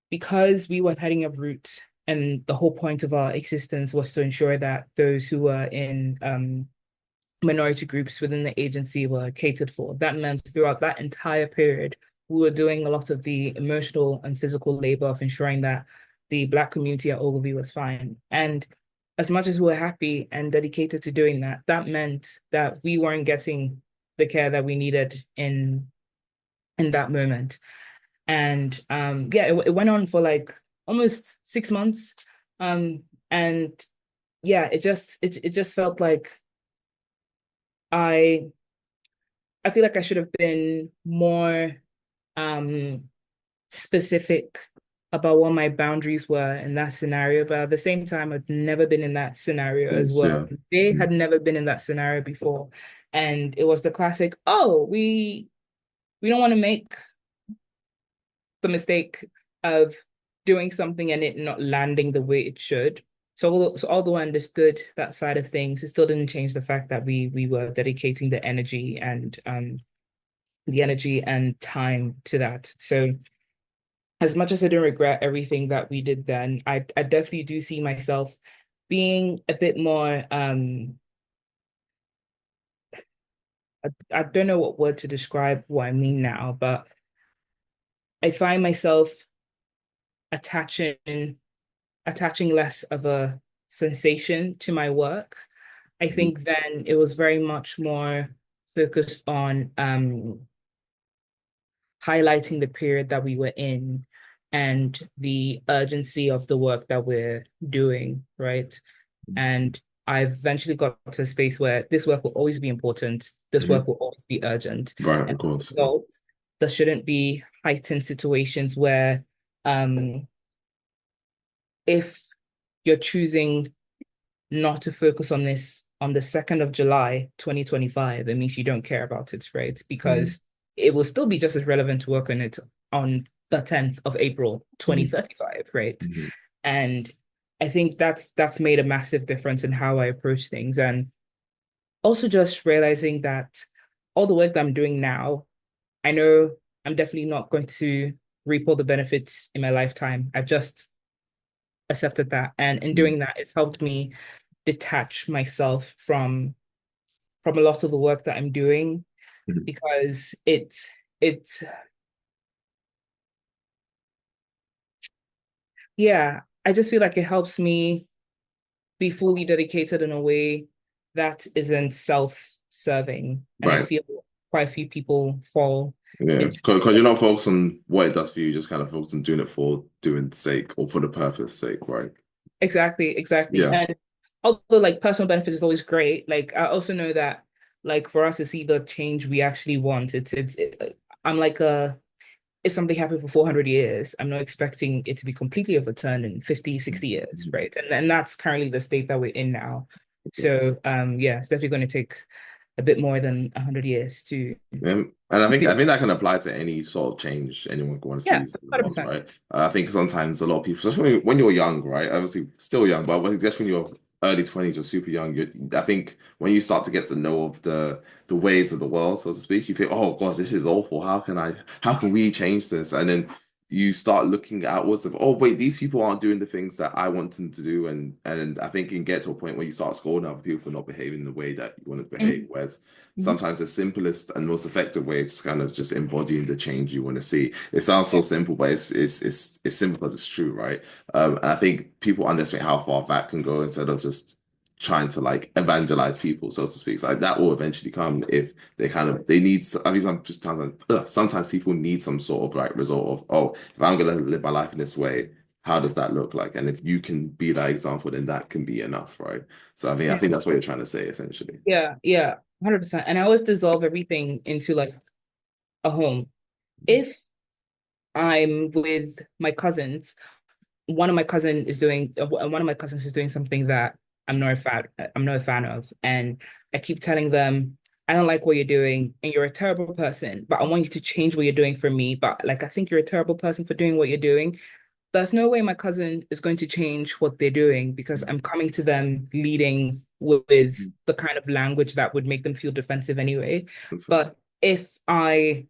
because we were heading a route and the whole point of our existence was to ensure that those who were in minority groups within the agency were catered for. That meant throughout that entire period, we were doing a lot of the emotional and physical labor of ensuring that the Black community at Ogilvy was fine. And as much as we were happy and dedicated to doing that, that meant that we weren't getting the care that we needed in that moment. And yeah, it went on for like almost 6 months. Um, and yeah, it just felt like I I feel like I should have been more um specific about what my boundaries were in that scenario. But at the same time, I've never been in that scenario as Course, well. yeah. They Mhm. had never been in that scenario before. And it was the classic, oh, we don't want to make the mistake of doing something and it not landing the way it should. So although I understood that side of things, it still didn't change the fact that we were dedicating the energy and time to that. So as much as I don't regret everything that we did then, I definitely do see myself being a bit more I don't know what word to describe what I mean now, but I find myself attaching attaching less of a sensation to my work. I Mhm. think then it was very much more focused on highlighting the period that we were in and the urgency of the work that we're doing, right? And I eventually got to a space where this work will always be important, this Mhm. work will always be urgent. Right, And of as a course. result, there shouldn't be heightened situations where um, if you're choosing not to focus on this on the 2nd of July, 2025, it means you don't care about it, right? Mhm. Because it will still be just as relevant to work on it on the 10th of April, Mhm. 2035, right? Mhm. And I think that's made a massive difference in how I approach things. And also just realizing that all the work that I'm doing now, I know I'm definitely not going to reap all the benefits in my lifetime. I've just accepted that. And in Mhm. doing that, it's helped me detach myself from a lot of the work that I'm doing Mhm. because it's yeah, I just feel like it helps me be fully dedicated in a way that isn't self-serving. And I Right. feel quite a few people fall Yeah. into Because this. you're not focused on what it does for you, just kind of focused on doing it for doing sake or for the purpose sake, right? Exactly, exactly. Yeah. And although like personal benefits is always great, like I also know that like for us to see the change we actually want, I'm like if something happened for 400 years, I'm not expecting it to be completely overturned in 50, 60 years, Mhm. right? And that's currently the state that we're in now. Of course. So yeah, it's definitely going to take a bit more than 100 years to And I be, think that can apply to any sort of change anyone wants to yeah, see in the world, 100%. right? I think sometimes a lot of people, especially when you're young, right? Obviously still young, but I guess when you're early 20s or super young, I think when you start to get to know of the ways of the world, so to speak, you think, oh God, this is awful. How can we change this? And then you start looking outwards of, oh wait, these people aren't doing the things that I want them to do, and I think you can get to a point where you start scolding other people for not behaving the way that you want to behave. Mhm, Whereas mhm. sometimes the simplest and most effective way is kind of just embodying the change you want to see. It sounds Yeah, so simple, but it's simple because it's true, right? And I think people underestimate how far that can go instead of just trying to like evangelize people, so to speak. So like, that will eventually come if they need. I mean, sometimes people need some sort of like result of, oh, if I'm gonna live my life in this way, how does that look like? And if you can be that example, then that can be enough, right? So I think that's what you're trying to say essentially. Yeah, yeah, 100%. And I always dissolve everything into like a home. If I'm with my cousins, one of my cousins is doing something that I'm not a fan of. And I keep telling them, I don't like what you're doing and you're a terrible person, but I want you to change what you're doing for me. But like, I think you're a terrible person for doing what you're doing. There's no way my cousin is going to change what they're doing because I'm coming to them leading with the kind of language that would make them feel defensive anyway. And so, But if I'm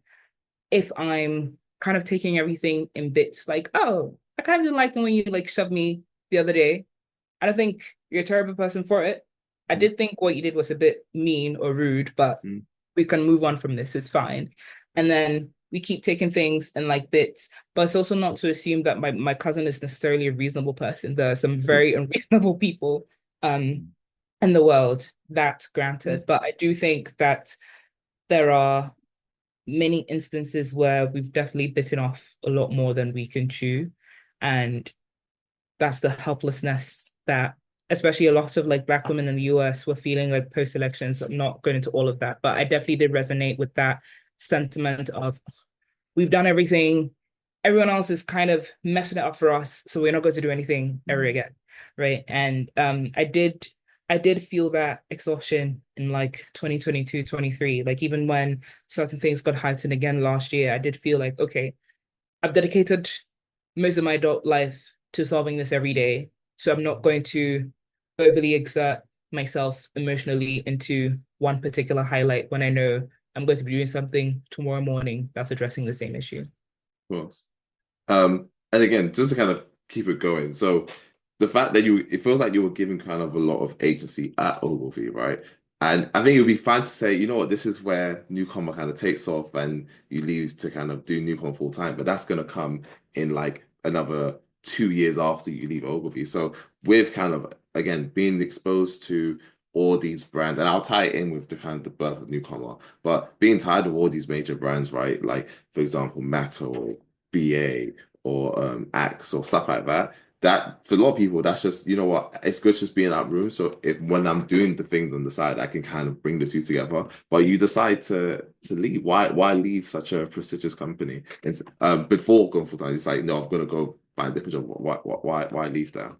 kind of taking everything in bits, like, oh, I kind of didn't like the when you like shoved me the other day. I don't think you're a terrible person for it. I did think what you did was a bit mean or rude, but mm, we can move on from this. It's fine. And then we keep taking things in like bits, but it's also not to assume that my cousin is necessarily a reasonable person. There are some very unreasonable people um in the world, that's granted. But I do think that there are many instances where we've definitely bitten off a lot more than we can chew. And that's the helplessness that especially a lot of like Black women in the US were feeling like post elections. I'm not going into all of that, but I definitely did resonate with that sentiment of we've done everything. Everyone else is kind of messing it up for us, so we're not going to do anything ever again, right? And I did feel that exhaustion in like 2022, 23. Like even when certain things got heightened again last year, I did feel like, okay, I've dedicated most of my adult life to solving this every day. So I'm not going to overly exert myself emotionally into one particular highlight when I know I'm going to be doing something tomorrow morning that's addressing the same issue. of course. And again, just to kind of keep it going. So the fact that it feels like you were given kind of a lot of agency at Ogilvy, right? And I think it would be fine to say, you know what, this is where Newcomer kind of takes off and you leave to kind of do Newcomer full time, but that's going to come in like another 2 years after you leave Ogilvy. So with kind of, again, being exposed to all these brands, and I'll tie it in with the kind of the birth of Newcomer, but being tied with all these major brands, right? Like, for example, Mata or BA or Axe or stuff like that. That for a lot of people, that's just, you know what, it's good just being in that room. So if when I'm doing the things on the side, I can kind of bring the two together. But you decide to leave. Why leave such a prestigious company? It's before going full time, it's like, no, I'm gonna go find a different job. Why leave there?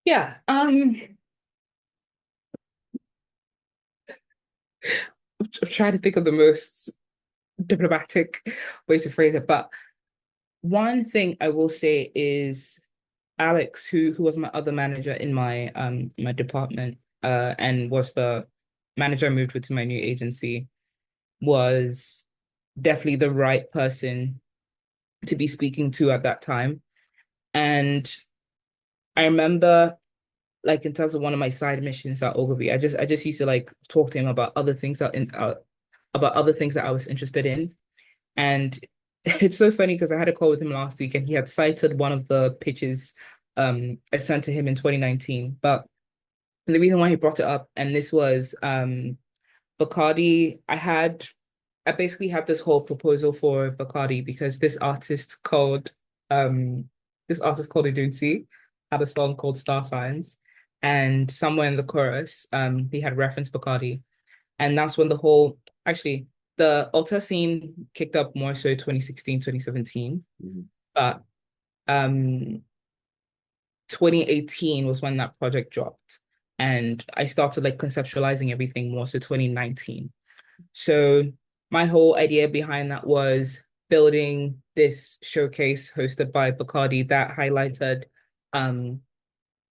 Yeah, I'm trying to think of the most diplomatic way to phrase it, but one thing I will say is Alex, who was my other manager in my department, and was the manager I moved with to my new agency, was definitely the right person to be speaking to at that time. And I remember, like in terms of one of my side missions at Ogilvy, I just used to like talk to him about other things that I was interested in. And it's so funny because I had a call with him last week and he had cited one of the pitches I sent to him in 2019. But the reason why he brought it up, and this was Bacardi, I basically had this whole proposal for Bacardi because um this artist called Idunsi had a song called Star Signs. And somewhere in the chorus, he had referenced Bacardi. And that's when actually, the altar scene kicked up more so 2016, 2017. Mhm. But um, 2018 was when that project dropped. And I started like conceptualizing everything more so 2019. So my whole idea behind that was building this showcase hosted by Bacardi that highlighted um,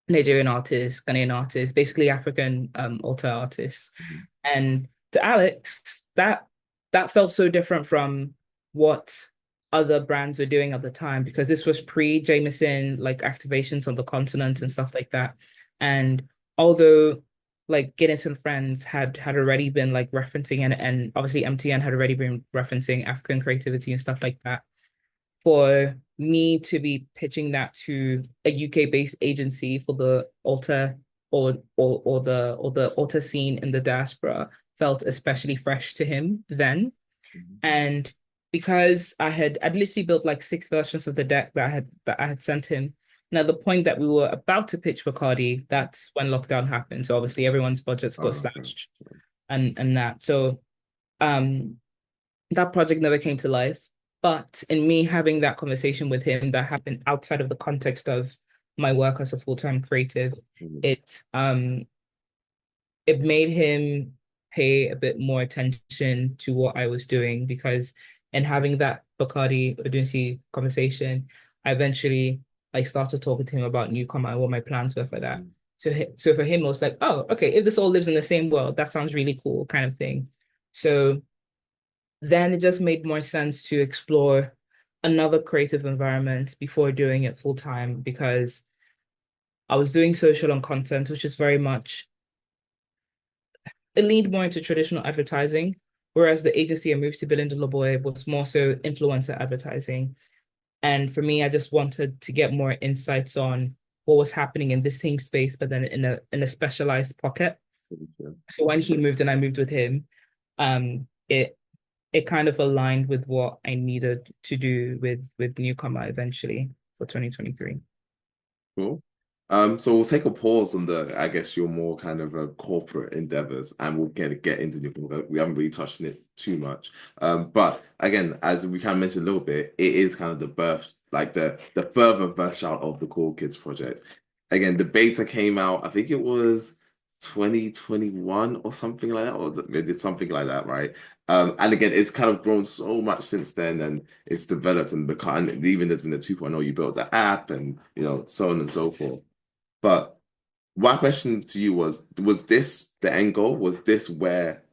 Nigerian artists, Ghanaian artists, basically African altar artists. Mhm. And to Alex, that felt so different from what other brands were doing at the time because this was pre Jameson like activations on the continent and stuff like that. And although like Guinness and Friends had already been like referencing and obviously MTN had already been referencing African creativity and stuff like that, for me to be pitching that to a UK based agency for the altar or the altar scene in the diaspora felt especially fresh to him then. Mhm. And because I'd literally built like 6 versions of the deck that I had sent him, Now, the point that we were about to pitch Bacardi, that's when lockdown happened. So obviously everyone's budgets got Okay. slashed and that. So um that project never came to life. But in me having that conversation with him that happened outside of the context of my work as a full-time creative, Mhm. it it made him pay a bit more attention to what I was doing because in having that Bacardi Odunsi conversation, I eventually like started talking to him about NewComma and what my plans were for that. So for him, it was like, oh, okay, if this all lives in the same world, that sounds really cool, kind of thing. So then it just made more sense to explore another creative environment before doing it full time because I was doing social and content, which is very much it leaned more into traditional advertising, whereas the agency I moved to Belinda Loboy was more so influencer advertising. And for me, I just wanted to get more insights on what was happening in the same space, but then in a specialized pocket. So when he moved and I moved with him, it it kind of aligned with what I needed to do with Newcomer eventually for 2023. Cool. So we'll take a pause on I guess, your more kind of corporate endeavors, and we'll get into we haven't really touched on it too much. But again, as we kind of mentioned a little bit, it is kind of the birth, like the further birth out of the Cool Kids project. Again, the beta came out, I think it was 2021 or something like that, or it did something like that, right? And again, it's kind of grown so much since then, and it's developed and become, and even there's been a 2.0, you built the app and so on and so forth. But my question to you was this the end goal? Was this where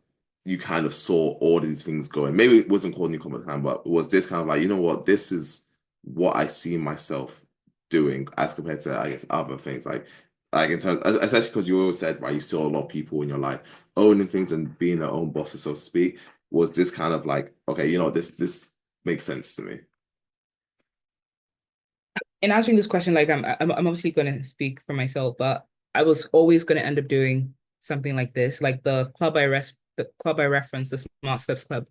you kind of saw all these things going? Maybe it wasn't called NewComma at the time, but was this kind of like, you know what, this is what I see myself doing as compared to, I guess, other things like in terms, especially because you always said, right, you saw a lot of people in your life owning things and being their own bosses, so to speak. Was this kind of like, okay, this makes sense to me? In answering this question, like I'm obviously going to speak for myself, but I was always going to end up doing something like this, like the club I referenced, the Smart Steps Club.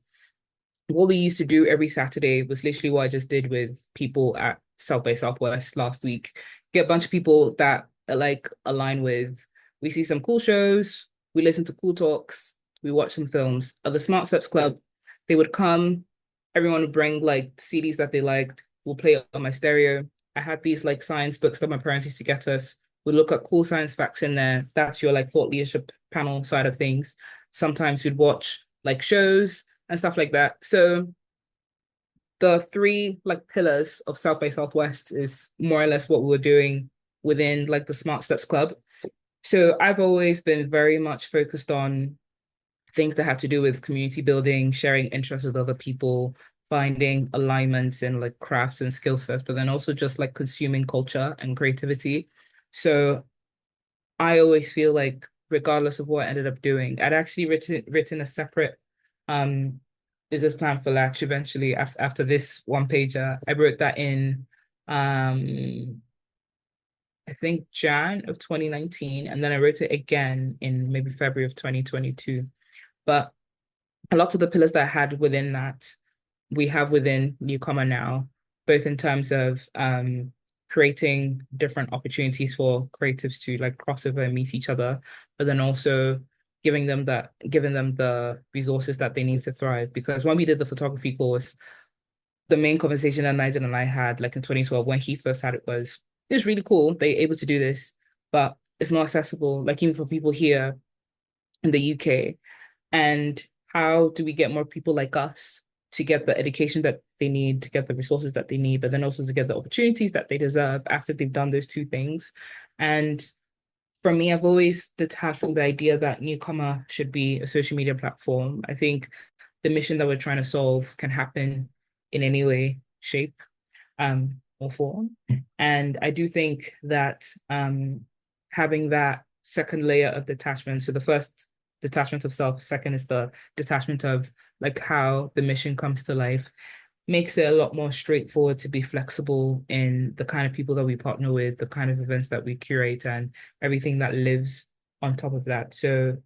What we used to do every Saturday was literally what I just did with people at South by Southwest last week. Get a bunch of people that like align with. We see some cool shows, we listen to cool talks, we watch some films. At the Smart Steps Club, they would come, everyone would bring like CDs that they liked. We'll play it on my stereo. I had these like science books that my parents used to get us. We look at cool science facts in there. That's your like thought leadership panel side of things. Sometimes we'd watch like shows and stuff like that. So the three like pillars of South by Southwest is more or less what we were doing within like the Smart Steps Club. So I've always been very much focused on things that have to do with community building, sharing interests with other people, finding alignments in like crafts and skill sets, but then also just like consuming culture and creativity. So I always feel like regardless of what I ended up doing, I'd actually written a separate um business plan for Latch eventually after this one pager. I wrote that in I think Jan of 2019, and then I wrote it again in maybe February of 2022. But a lot of the pillars that I had within that we have within NewComma now, both in terms of creating different opportunities for creatives to like crossover and meet each other, but then also giving them the resources that they need to thrive. Because when we did the photography course, the main conversation that Nigel and I had, like in 2012, when he first had it, was it's really cool. They're able to do this, but it's not accessible, like even for people here in the UK. And how do we get more people like us to get the education that they need, to get the resources that they need, but then also to get the opportunities that they deserve after they've done those two things? And for me, I've always detached from the idea that Newcomer should be a social media platform. I think the mission that we're trying to solve can happen in any way, shape, or form. And I do think that having that second layer of detachment, so the first detachment of self, second is the detachment of like how the mission comes to life, makes it a lot more straightforward to be flexible in the kind of people that we partner with, the kind of events that we curate, and everything that lives on top of that. So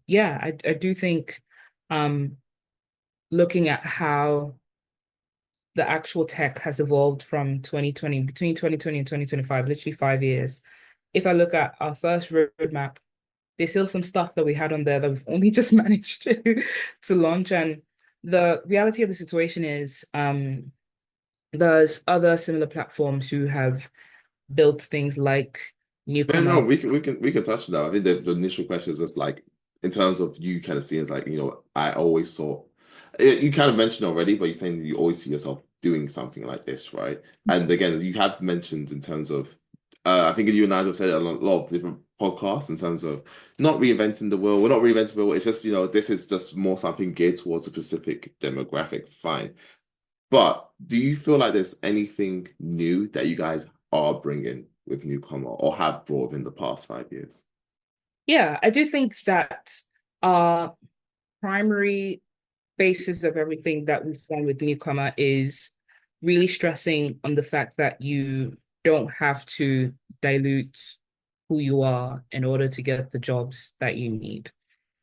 yeah, I do think um looking at how the actual tech has evolved from 2020, between 2020 and 2025, literally 5 years. If I look at our first roadmap, there's still some stuff that we had on there that we've only just managed to launch. And the reality of the situation is there's other similar platforms who have built things like No, no, NewComma. we can touch on that. I think the initial question is just like in terms of you kind of seeing it's like, I always saw you kind of mentioned already, but you're saying you always see yourself doing something like this, right? And again, you have mentioned in terms of I think you and Nigel said it on a lot of different podcasts in terms of not reinventing the wheel. We're not reinventing the wheel. It's just, this is just more something geared towards a specific demographic. Fine. But do you feel like there's anything new that you guys are bringing with NewComma or have brought in the past 5 years? Yeah, I do think that our primary basis of everything that we've done with NewComma is really stressing on the fact that you don't have to dilute who you are in order to get the jobs that you need.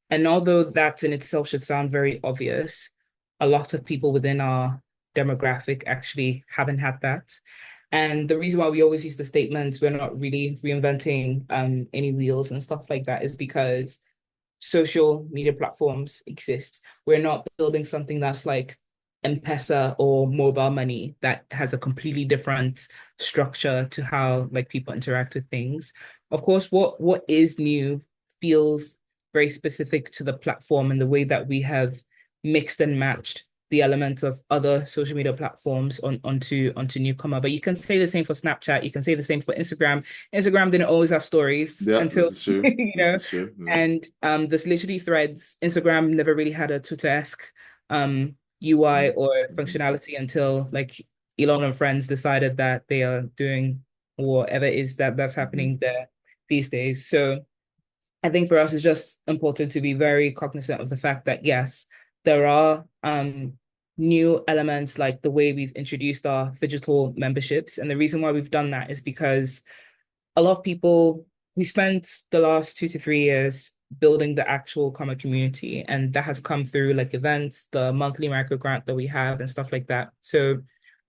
And although that in itself should sound very obvious, a lot of people within our demographic actually haven't had that. And the reason why we always use the statement, we're not really reinventing any wheels and stuff like that, is because social media platforms exist. We're not building something that's like M-Pesa or mobile money that has a completely different structure to how like people interact with things. Of course, what is new feels very specific to the platform and the way that we have mixed and matched the elements of other social media platforms onto NewComma. But you can say the same for Snapchat. You can say the same for Instagram. Instagram didn't always have stories Yeah, until this is true. you This know is true. Yeah. and there's literally threads. Instagram never really had a Twitter-esque UI or Mhm. functionality until like Elon and friends decided that they are doing whatever it is that's Mhm. happening there these days. So I think for us it's just important to be very cognizant of the fact that yes, there are new elements like the way we've introduced our digital memberships. And the reason why we've done that is because a lot of people, we spent the last 2 to 3 years building the actual comma community, and that has come through like events, the monthly micro grant that we have, and stuff like that. So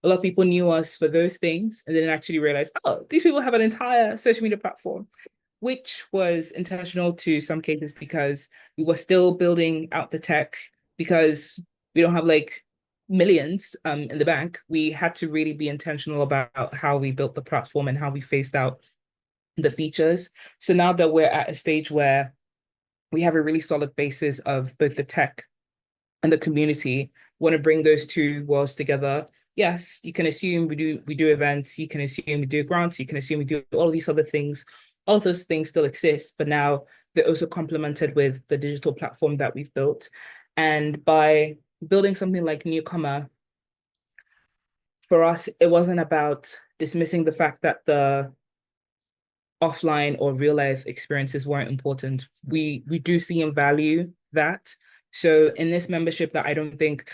a lot of people knew us for those things and didn't actually realize, oh, these people have an entire social media platform, which was intentional to some cases because we were still building out the tech because we don't have like millions in the bank. We had to really be intentional about how we built the platform and how we phased out the features. So now that we're at a stage where we have a really solid basis of both the tech and the community, want to bring those two worlds together. Yes, you can assume we do events, you can assume we do grants, you can assume we do all of these other things. All of those things still exist, but now they're also complemented with the digital platform that we've built. And by building something like Newcomer, for us, it wasn't about dismissing the fact that the offline or real life experiences weren't important. We do see and value that. So in this membership that I don't think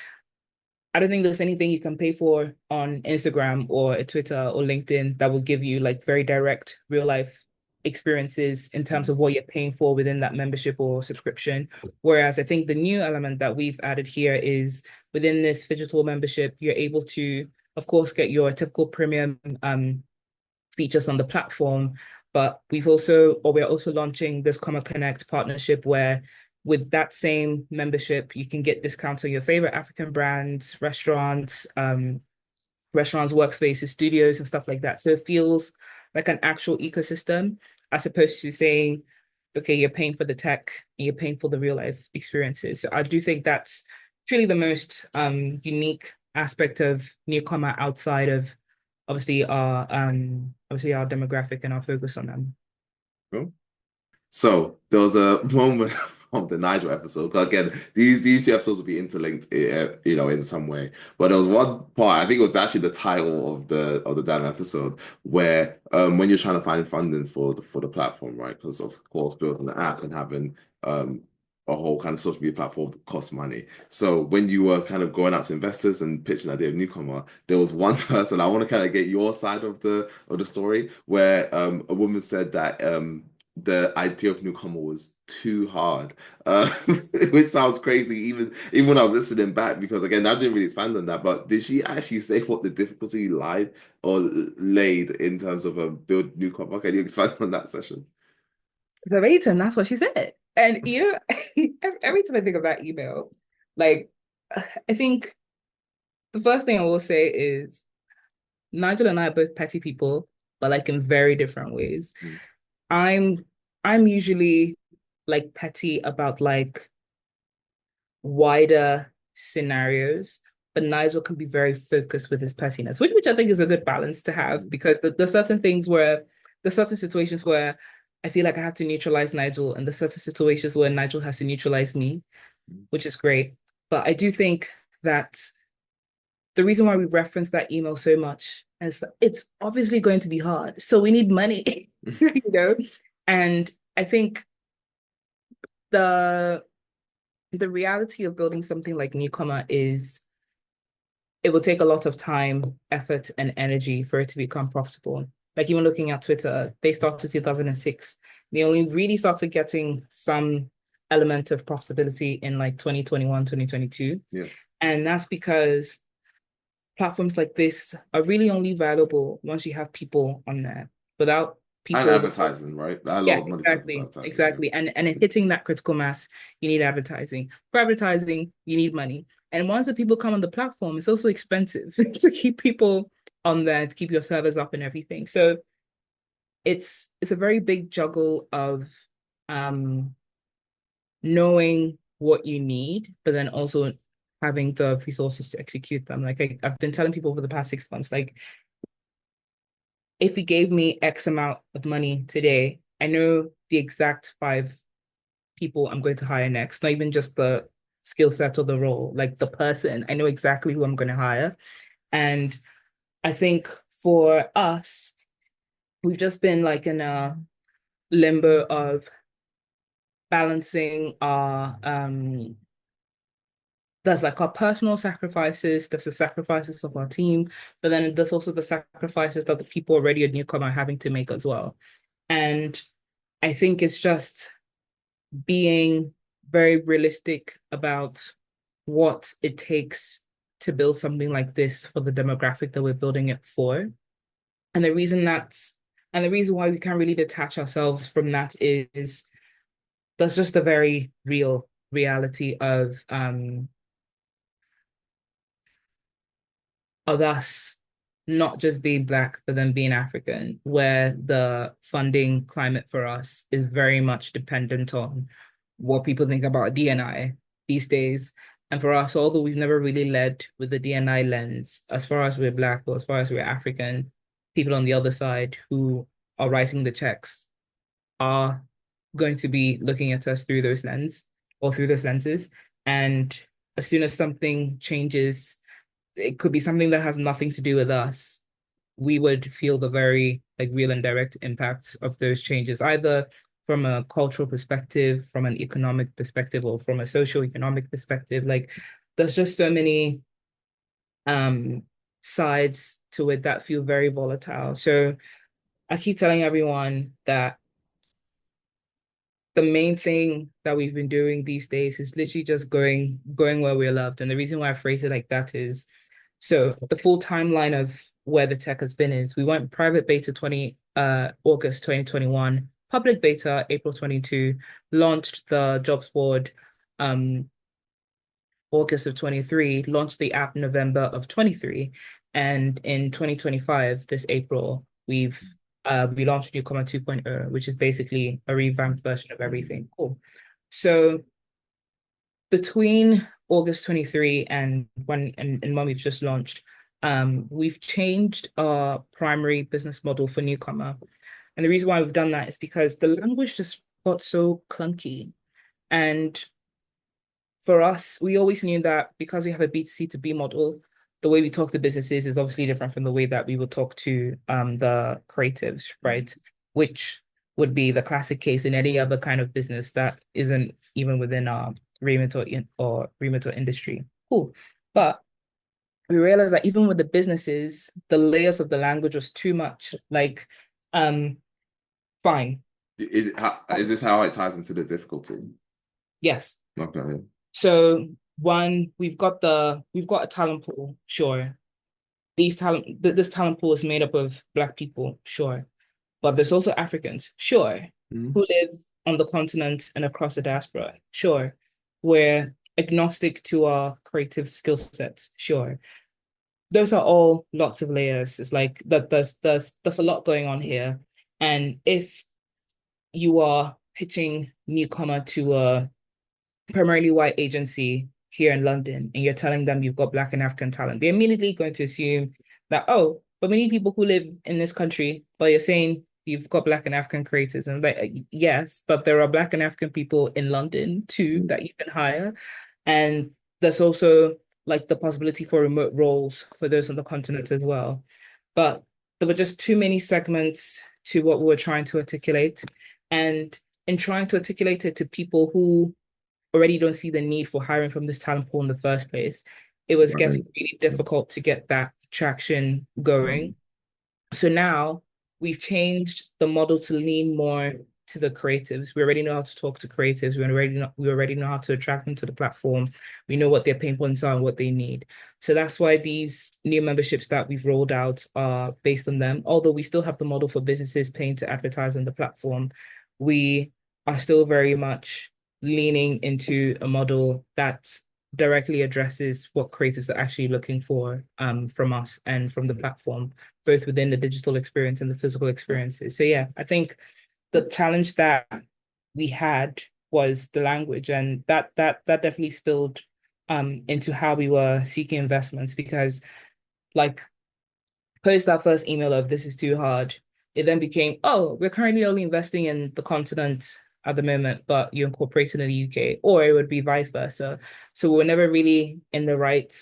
there's anything you can pay for on Instagram or Twitter or LinkedIn that will give you like very direct real life experiences in terms of what you're paying for within that membership or subscription. Whereas I think the new element that we've added here is within this digital membership, you're able to, of course, get your typical premium features on the platform. But we're also launching this Comma Connect partnership where with that same membership, you can get discounts on your favorite African brands, restaurants, workspaces, studios, and stuff like that. So it feels like an actual ecosystem as opposed to saying, okay, you're paying for the tech and you're paying for the real life experiences. So I do think that's truly the most unique aspect of Newcomer outside of obviously our demographic and our focus on them. Cool. So there was a moment from the Nigel episode. 'Cause again, these two episodes will be interlinked, in some way. But there was one part, I think it was actually the title of the damn episode, where when you're trying to find funding for the platform, right? Because of course, building the app and having a whole kind of social media platform costs money. So when you were kind of going out to investors and pitching the idea of Newcomer, there was one person I want to kind of get your side of the story where a woman said that the idea of NewComma was too hard, uh, which sounds crazy. Even when I was listening back, because again, I didn't really expand on that. But did she actually say what the difficulty lied or laid in terms of a build NewComma? Can you expand on that session? Verbatim, that's what she said. And you know, every time I think of that email, like I think the first thing I will say is Nigel and I are both petty people, but like in very different ways. Mm, I'm I'm usually like petty about like wider scenarios, but Nigel can be very focused with his pettiness, which I think is a good balance to have mm, because there's certain things where there's certain situations where I feel like I have to neutralize Nigel, and there's certain situations where Nigel has to neutralize me, mm. which is great. But I do think that the reason why we reference that email so much is that it's obviously going to be hard. So we need money, you know? And I think the the reality of building something like NewComma is it will take a lot of time, effort, and energy for it to become profitable. Like even looking at Twitter, they started 2006. They only really started getting some element of profitability in like 2021, 2022. Yes. And that's because platforms like this are really only valuable once you have people on there. Without And people, advertising, right? A lot yeah, of money for exactly, advertising, yeah. exactly. And hitting that critical mass, you need advertising. For advertising, you need money. And once the people come on the platform, it's also expensive to keep people on there, to keep your servers up and everything. So it's a very big juggle of um knowing what you need, but then also having the resources to execute them. Like I've been telling people over the past 6 months, like if you gave me X amount of money today, I know the exact 5 people I'm going to hire next, not even just the skill set or the role, like the person. I know exactly who I'm going to hire. And I think for us, we've just been like in a limbo of balancing our there's like our personal sacrifices, there's the sacrifices of our team, but then there's also the sacrifices that the people already at NewComma are having to make as well. And I think it's just being very realistic about what it takes to build something like this for the demographic that we're building it for. And the reason that's and the reason why we can't really detach ourselves from that is that's just a very real reality of us not just being Black, but then being African, where the funding climate for us is very much dependent on what people think about DNI these days. And for us, although we've never really led with the DNI lens, as far as we're Black or as far as we're African, people on the other side who are writing the checks are going to be looking at us through those lens or through those lenses. And as soon as something changes, it could be something that has nothing to do with us. We would feel the very like real and direct impacts of those changes, either from a cultural perspective, from an economic perspective, or from a social economic perspective. Like there's just so many um sides to it that feel very volatile. So I keep telling everyone that the main thing that we've been doing these days is literally just going where we're loved. And the reason why I phrase it like that is so the full timeline of where the tech has been is we went private beta 20 August 2021, public beta April 22, launched the jobs board um August of 23, launched the app November of 23, and in 2025, this April, we launched NewComma 2.0, which is basically a revamped version of everything. Cool. So between August 23 and when we've just launched, we've changed our primary business model for NewComma. And the reason why we've done that is because the language just got so clunky. And for us, we always knew that because we have a B2C to B model, the way we talk to businesses is obviously different from the way that we would talk to the creatives, right? Which would be the classic case in any other kind of business that isn't even within our remit or industry. Cool. But we realized that even with the businesses, the layers of the language was too much. Like, um, fine. Is this how it ties into the difficulty? Yes. Okay. So one, we've got a talent pool, sure. This talent pool is made up of Black people, sure. But there's also Africans, sure, Mm-hmm. who live on the continent and across the diaspora, sure. We're agnostic to our creative skill sets, sure. Those are all lots of layers. It's like that there's a lot going on here. And if you are pitching newcomer to a primarily white agency here in London and you're telling them you've got Black and African talent, they're immediately going to assume that, oh, but we need people who live in this country, but you're saying you've got Black and African creators. And like, yes, but there are Black and African people in London too that you can hire. And there's also like the possibility for remote roles for those on the continent as well. But there were just too many segments to what we were trying to articulate. And in trying to articulate it to people who already don't see the need for hiring from this talent pool in the first place, it was Right. getting really difficult to get that traction going. So now we've changed the model to lean more to the creatives. We already know how to talk to creatives. We already know how to attract them to the platform. We know what their pain points are and what they need. So that's why these new memberships that we've rolled out are based on them. Although we still have the model for businesses paying to advertise on the platform, we are still very much leaning into a model that directly addresses what creatives are actually looking for from us and from the platform, both within the digital experience and the physical experiences. So yeah, I think the challenge that we had was the language, and that definitely spilled into how we were seeking investments because like post that first email of this is too hard, it then became, oh, we're currently only investing in the continent at the moment, but you're incorporated in the UK, or it would be vice versa. So we're never really in the right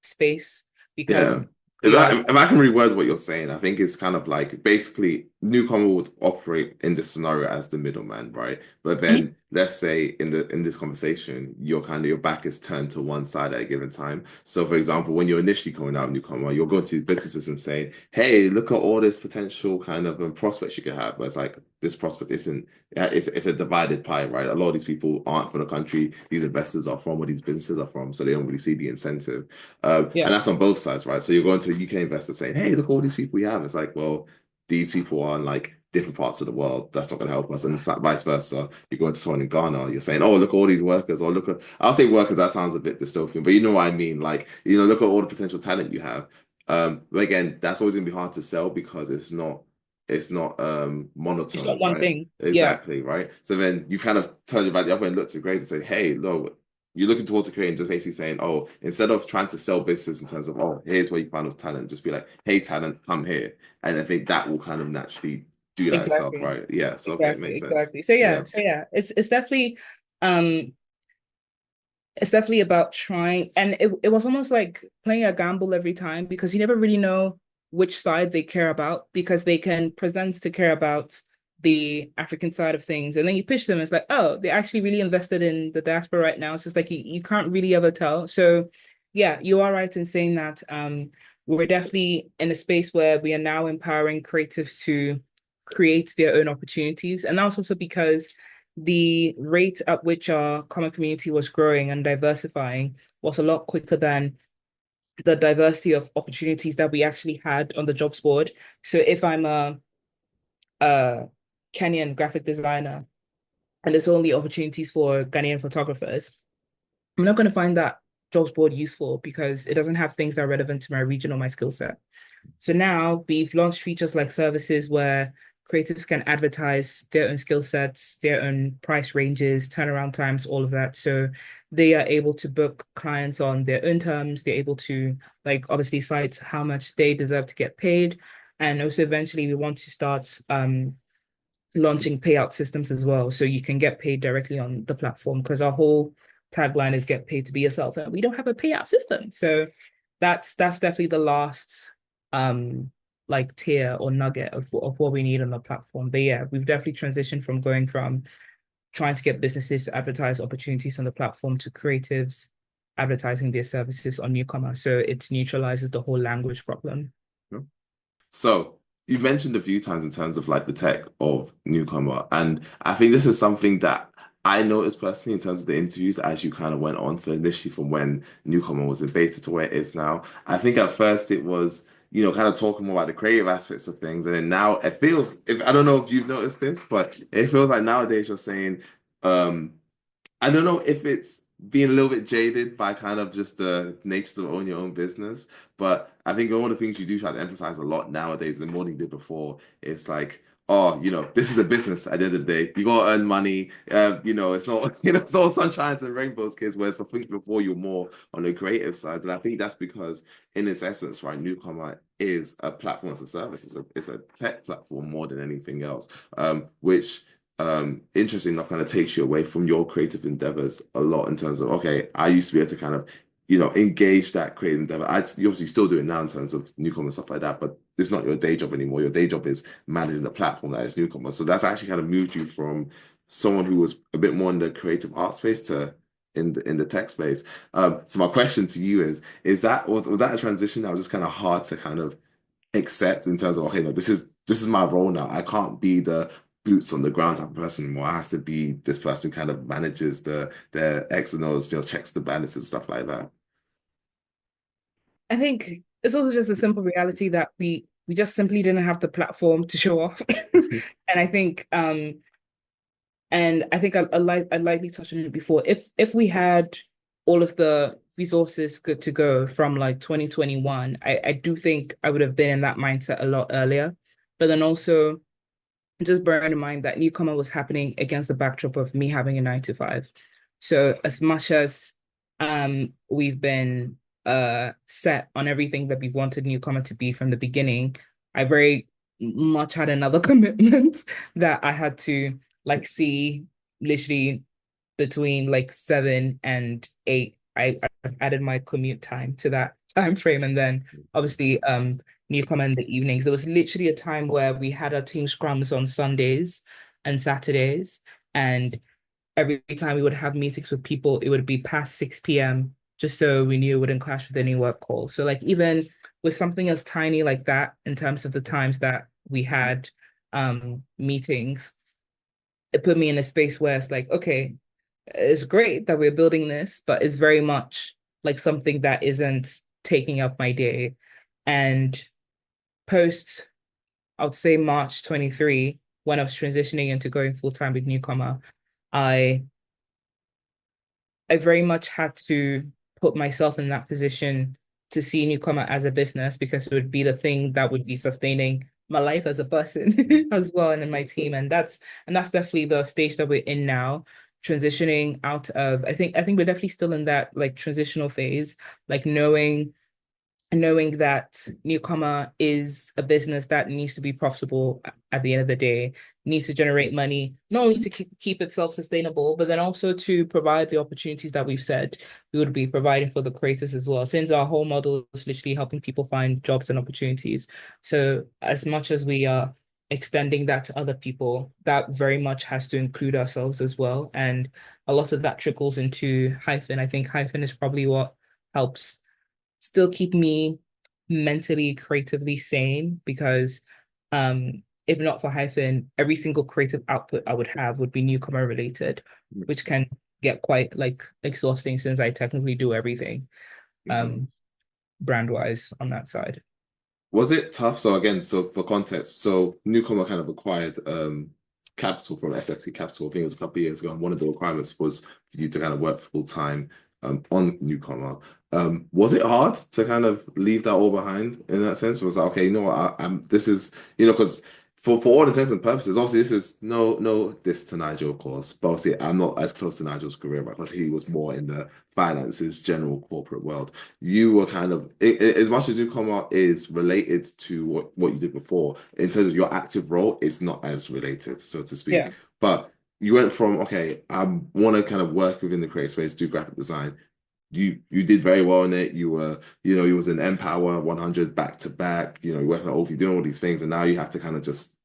space because Yeah. we are If I can reword what you're saying, I think it's kind of like basically newcomer would operate in this scenario as the middleman, right? But Mhm. then let's say in this conversation, your back is turned to one side at a given time. So for example, when you're initially coming out of newcomer, you're going to businesses and saying, hey, look at all this potential kind of prospects you could have. But it's like this prospect isn't it's a divided pie, right? A lot of these people aren't from the country these investors are from or these businesses are from, so they don't really see the incentive. Yeah, And that's on both sides, right? So you're going to a UK investor saying, hey, look at all these people we have. It's like, well, these people are in like different parts of the world. That's not going to help us. And it's like vice versa. You're going to someone in Ghana, you're saying, oh, look at all these workers, or look at, I'll say workers, that sounds a bit dystopian, but you know what I mean? Like, look at all the potential talent you have. But again, that's always going to be hard to sell because it's not it's not monotone, one right? thing. Yeah, Exactly, right? So then you kind of turned your back the other way and looked at grades and say, hey, look, you're looking towards a career and just basically saying, oh, instead of trying to sell business in terms of, oh, here's where you find those talent, just be like, hey, talent, come here. And I think that will kind of naturally do that itself, exactly. right? Yeah. So okay, it Exactly, makes sense. exactly. So Yeah. yeah, um it's definitely about trying, and it was almost like playing a gamble every time because you never really know which side they care about because they can present to care about the African side of things. And then you pitch them, it's like, oh, they're actually really invested in the diaspora right now. It's just like you can't really ever tell. So yeah, you are right in saying that we're definitely in a space where we are now empowering creatives to create their own opportunities. And that's also because the rate at which our common community was growing and diversifying was a lot quicker than the diversity of opportunities that we actually had on the jobs board. So if I'm a Kenyan graphic designer and there's only opportunities for Ghanaian photographers, I'm not going to find that jobs board useful because it doesn't have things that are relevant to my region or my skill set. So now we've launched features like services where creatives can advertise their own skill sets, their own price ranges, turnaround times, all of that. So they are able to book clients on their own terms. They're able to like obviously cite how much they deserve to get paid. And also eventually we want to start launching payout systems as well. So you can get paid directly on the platform because our whole tagline is get paid to be yourself. And we don't have a payout system. So that's definitely the last like tier or nugget of what we need on the platform. But yeah, we've definitely transitioned from going from trying to get businesses to advertise opportunities on the platform to creatives advertising their services on newcomer. So it neutralizes the whole language problem. So you mentioned a few times in terms of like the tech of Newcomer, and I think this is something that I noticed personally in terms of the interviews as you kind of went on for initially from when Newcomer was in beta to where it is now. I think at first it was, kind of talking more about the creative aspects of things, and then now it feels, if I don't know if you've noticed this, but it feels like nowadays you're saying, um, I don't know if it's being a little bit jaded by kind of just the nature of owning your own business, but I think one of the things you do try to emphasize a lot nowadays, the more than you did before, it's like, oh, this is a business at the end of the day. You gotta earn money. It's not, it's all sunshines and rainbows, kids. Whereas before you're more on the creative side, and I think that's because, in its essence, right, Newcomer is a platform as a service. It's a tech platform more than anything else, which interesting enough kind of takes you away from your creative endeavors a lot in terms of, okay, I used to be able to kind of, engage that creative endeavor. You obviously still do it now in terms of Newcomer and stuff like that, but it's not your day job anymore. Your day job is managing the platform that is Newcomer. So that's actually kind of moved you from someone who was a bit more in the creative art space to in the tech space. So my question to you is that was that a transition that was just kind of hard to kind of accept in terms of, okay, no, this is my role now. I can't be the boots on the ground type of person anymore. I have to be this person who kind of manages the X and O's, checks the balances and stuff like that. I think it's also just a simple reality that we just simply didn't have the platform to show off. And I think I lightly touched on it before. If we had all of the resources good to go from like 2021, I do think I would have been in that mindset a lot earlier. But then also just bearing in mind that Newcomer was happening against the backdrop of me having a 9 to 5. So as much as we've been set on everything that we wanted Newcomer to be from the beginning, I very much had another commitment that I had to like see literally between like 7 and 8. I've added my commute time to that time frame, and then obviously Newcomer in the evenings. There was literally a time where we had our team scrums on Sundays and Saturdays, and every time we would have meetings with people, it would be past 6 p.m. just so we knew it wouldn't clash with any work calls. So like even with something as tiny like that, in terms of the times that we had meetings, it put me in a space where it's like, okay, it's great that we're building this, but it's very much like something that isn't taking up my day. And post, I would say March 23, when I was transitioning into going full time with Newcomer, I I very much had to put myself in that position to see Newcomer as a business because it would be the thing that would be sustaining my life as a person as well and in my team. And that's definitely the stage that we're in now, transitioning out of I think we're definitely still in that like transitional phase, like knowing that Newcomer is a business that needs to be profitable at the end of the day, needs to generate money, not only to keep itself sustainable, but then also to provide the opportunities that we've said we would be providing for the creators as well. Since our whole model is literally helping people find jobs and opportunities. So as much as we are extending that to other people, that very much has to include ourselves as well. And a lot of that trickles into Hyphen. I think Hyphen is probably what helps still keep me mentally, creatively sane because if not for Hyphen, every single creative output I would have would be Newcomer related, which can get quite like exhausting since I technically do everything Mhm. um brand wise on that side. Was it tough? So again, so for context, so Newcomer kind of acquired capital from SFC Capital. I think it was a couple of years ago, and one of the requirements was for you to kind of work full time on Newcomer. Was it hard to kind of leave that all behind in that sense? It was like, okay, you know what, I'm this is because for all intents and purposes, obviously this is no this to Nigel, of course, but obviously I'm not as close to Nigel's career, right? Because he was more in the finances, general corporate world. You were kind of as much as Newcomer is related to what you did before in terms of your active role, it's not as related, so to speak. Yeah. But you went from, okay, I want to kind of work within the creative space, do graphic design. You did very well in it. You was in Empower 100 back to back. You're working at Ogilvy, doing all these things, and now you have to kind of just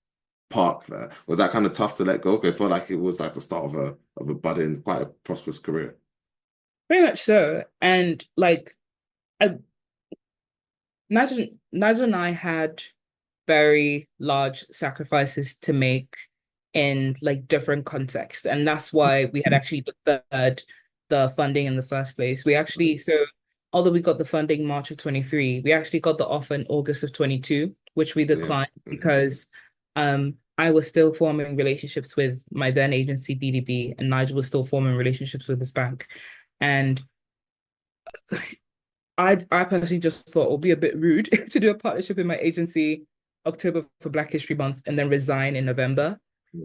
park there. Was that kind of tough to let go? 'Cause I felt like it was like the start of a budding, quite a prosperous career. Very much so. And like I Nigel and I had very large sacrifices to make in like different contexts. And that's why we had actually deferred the funding in the first place. We actually, so although we got the funding March of 23, we actually got the offer in August of 22, which we declined Yes. Hmm. because I was still forming relationships with my then agency BDB, and Nigel was still forming relationships with his bank. And I personally just thought it would be a bit rude to do a partnership in my agency October for Black History Month and then resign in November.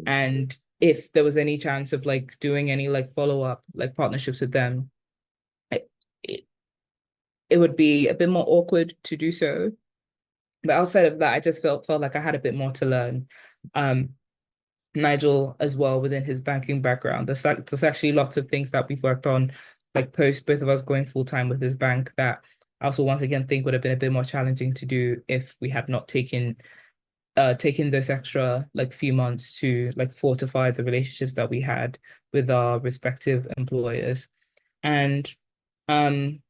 And if there was any chance of like doing any like follow-up like partnerships with them, it, it, it would be a bit more awkward to do so. But outside of that, I just felt like I had a bit more to learn. Um, Nigel as well within his banking background. There's actually lots of things that we've worked on, like post both of us going full time with his bank that I also once again think would have been a bit more challenging to do if we had not taken those extra like few months to like fortify the relationships that we had with our respective employers. And um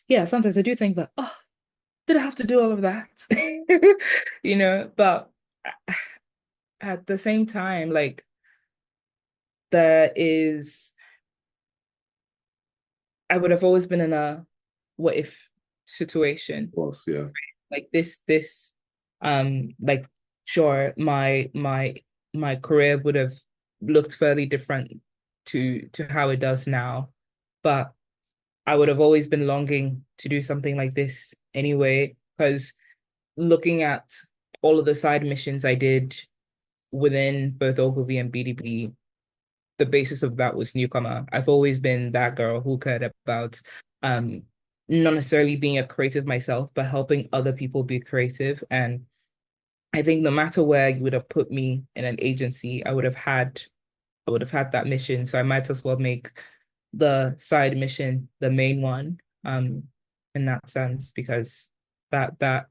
yeah, sometimes I do think that, oh, did I have to do all of that? But at the same time, like there is I would have always been in a what if situation. Was, yeah. Like this like sure my career would have looked fairly different to how it does now. But I would have always been longing to do something like this anyway, because looking at all of the side missions I did within both Ogilvy and BDB, the basis of that was NewComma. I've always been that girl who cared about um not necessarily being a creative myself, but helping other people be creative. And I think no matter where you would have put me in an agency, I would have had that mission. So I might as well make the side mission the main one, in that sense, because that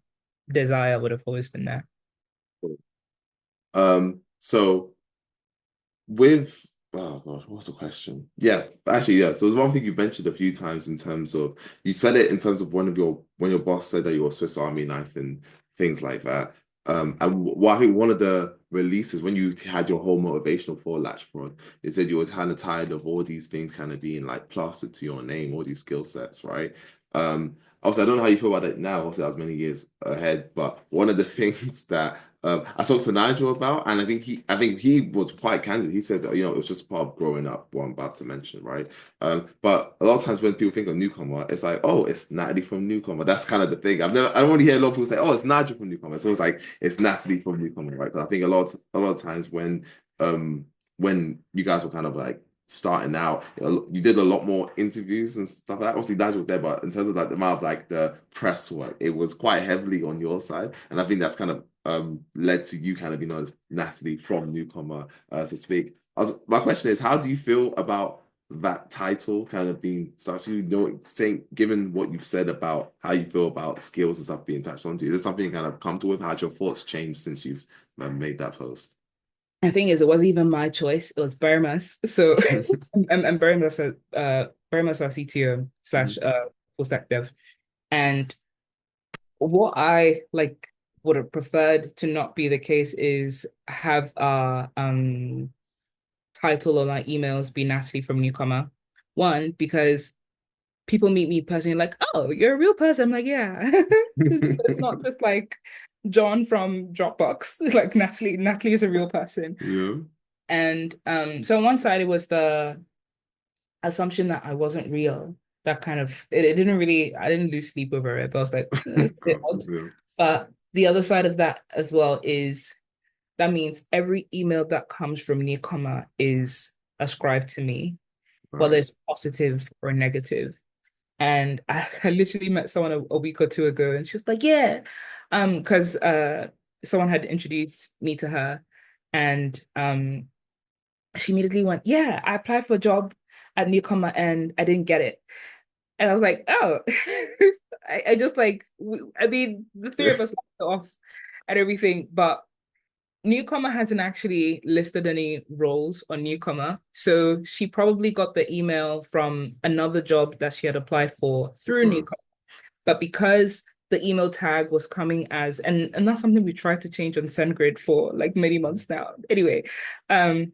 desire would have always been there. So with oh gosh, what's the question? Yeah, actually, yeah. So there's one thing you mentioned a few times in terms of you said it in terms of one of your when your boss said that you were Swiss Army knife and things like that. And what I think one of the releases when you had your whole motivational for Latch Prod, it said you was kind of tired of all these things kind of being like plastered to your name, all these skill sets, right? Obviously, I don't know how you feel about it now. Obviously, that was many years ahead, but one of the things that I spoke to Nigel about, and I think he was quite candid. He said that, it was just part of growing up, what I'm about to mention, right? But a lot of times when people think of newcomer, it's like, oh, it's Natalie from newcomer. That's kind of the thing. I don't really hear a lot of people say, oh, it's Nigel from newcomer. So it's like it's Natalie from newcomer, right? But I think a lot of times when you guys were kind of like starting out, you did a lot more interviews and stuff like that. Obviously, Nigel was there, but in terms of like the amount of like the press work, it was quite heavily on your side, and I think that's kind of led to you kind of being known as Natalie from newcomer, so to speak. My question is, how do you feel about that title kind of being such saying given what you've said about how you feel about skills and stuff being touched onto, is this something you kind of comfortable with? How's your thoughts changed since you've made that post? I think is it wasn't even my choice. It was Burma's. So I'm Burma's our CTO slash full stack dev. And what I like would have preferred to not be the case is have our title on our emails be Natalie from Newcomer. One, because people meet me personally like, oh, you're a real person. I'm like, yeah. It's not just like John from Dropbox. Like Natalie is a real person. Yeah. And so on one side it was the assumption that I wasn't real. That kind of it didn't really I didn't lose sleep over it, but I was like, it's a bit odd. Yeah. But the other side of that as well is that means every email that comes from newcomer is ascribed to me, whether Right. it's positive or negative. And I literally met someone a week or two ago, and she was like, "Yeah," because someone had introduced me to her, and she immediately went, "Yeah, I applied for a job at Newcomer and I didn't get it." And I was like, "Oh," I just like, I mean, the three of us laughed off at everything, but Newcomer hasn't actually listed any roles on Newcomer. So she probably got the email from another job that she had applied for Of through Newcomer. course. But because the email tag was coming as, and that's something we tried to change on SendGrid for like many months now. Anyway, um,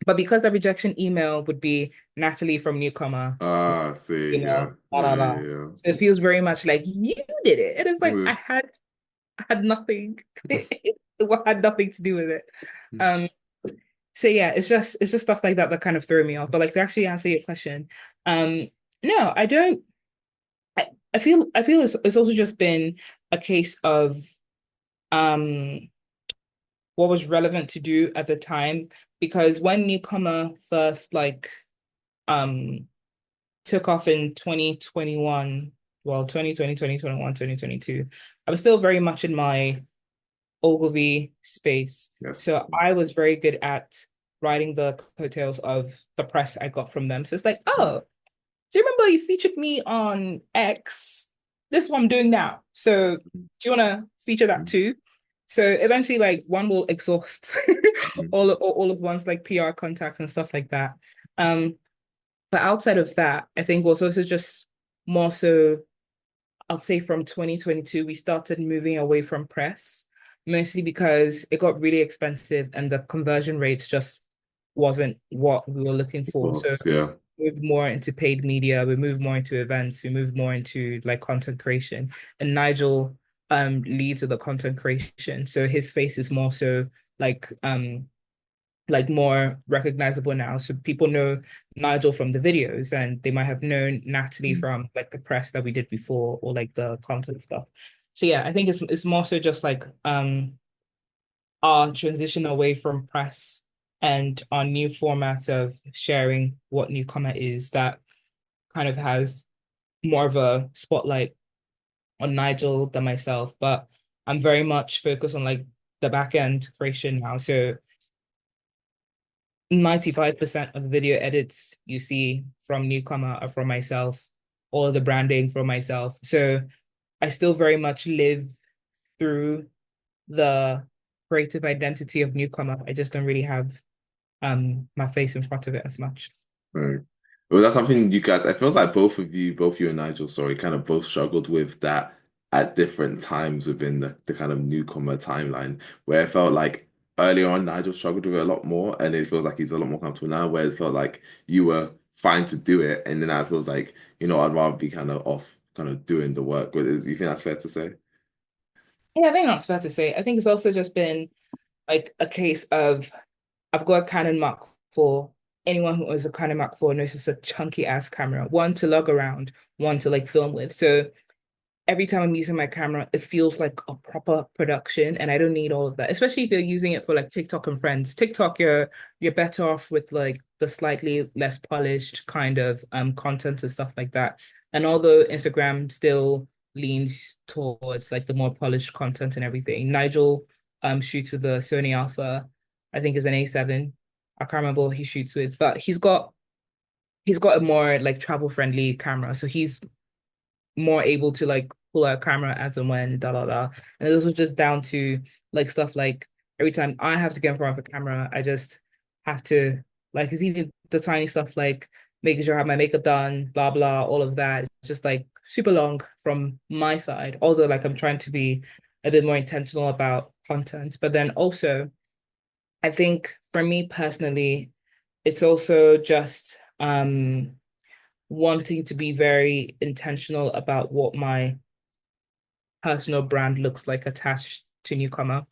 but because the rejection email would be Natalie from NewComma, Ah, see, yeah, blah, yeah, blah, yeah, blah. yeah. So it feels very much like you did it. And it's like Yeah. I had nothing. It had nothing to do with it. Um, so yeah, it's just stuff like that that kind of threw me off. But like to actually answer your question, um, no, I don't. I feel it's also just been a case of um what was relevant to do at the time because when Newcomer first like um took off in 2021, well 2020, 2021, 2022, I was still very much in my Ogilvy space. Yes. So I was very good at riding the coattails of the press I got from them. So it's like, Mm, oh, do you remember you featured me on X? This is what I'm doing now. So do you want to feature that mm, too? So eventually, like one will exhaust mm. all of one's like PR contacts and stuff like that. Um, but outside of that, I think was also just more so, I'll say from 2022, we started moving away from press, mostly because it got really expensive and the conversion rates just wasn't what we were looking Of for. So course, yeah. moved more into paid media, we moved more into events, we moved more into like content creation. And Nigel leads with the content creation. So his face is more so like like more recognizable now. So people know Nigel from the videos and they might have known Natalie Mm. from like the press that we did before or like the content stuff. So yeah, I think it's more so just like our transition away from press and our new format of sharing what NewComma is that kind of has more of a spotlight on Nigel than myself. But I'm very much focused on like the back end creation now. So 95% of the video edits you see from NewComma are from myself, all of the branding from myself. So I still very much live through the creative identity of NewComma. I just don't really have my face in front of it as much. Right. Well, that's something you guys, it feels like both of you, both you and Nigel, sorry, kind of both struggled with that at different times within the kind of newcomer timeline, where it felt like earlier on Nigel struggled with it a lot more, and it feels like he's a lot more comfortable now, where it felt like you were fine to do it, and then now it feels like, I'd rather be kind of off, kind of doing the work. But you think that's fair to say? Yeah, I think that's fair to say. I think it's also just been like a case of I've got a Canon Mark IV. Anyone who owns a Canon Mark IV knows it's a chunky ass camera, one to lug around, one to like film with. So every time I'm using my camera, it feels like a proper production, and I don't need all of that. Especially if you're using it for like TikTok and friends. TikTok, you're better off with like the slightly less polished kind of content and stuff like that. And although Instagram still leans towards like the more polished content and everything, Nigel shoots with the Sony Alpha, I think is an A7. I can't remember what he shoots with, but he's got a more like travel friendly camera. So he's more able to like pull out a camera as and when, da da da. And this was just down to like stuff like every time I have to get in front of a camera, I just have to like it's even the tiny stuff like making sure I have my makeup done, blah blah, all of that. It's just like super long from my side. Although like I'm trying to be a bit more intentional about content. But then also I think for me personally, it's also just wanting to be very intentional about what my personal brand looks like attached to NewComma.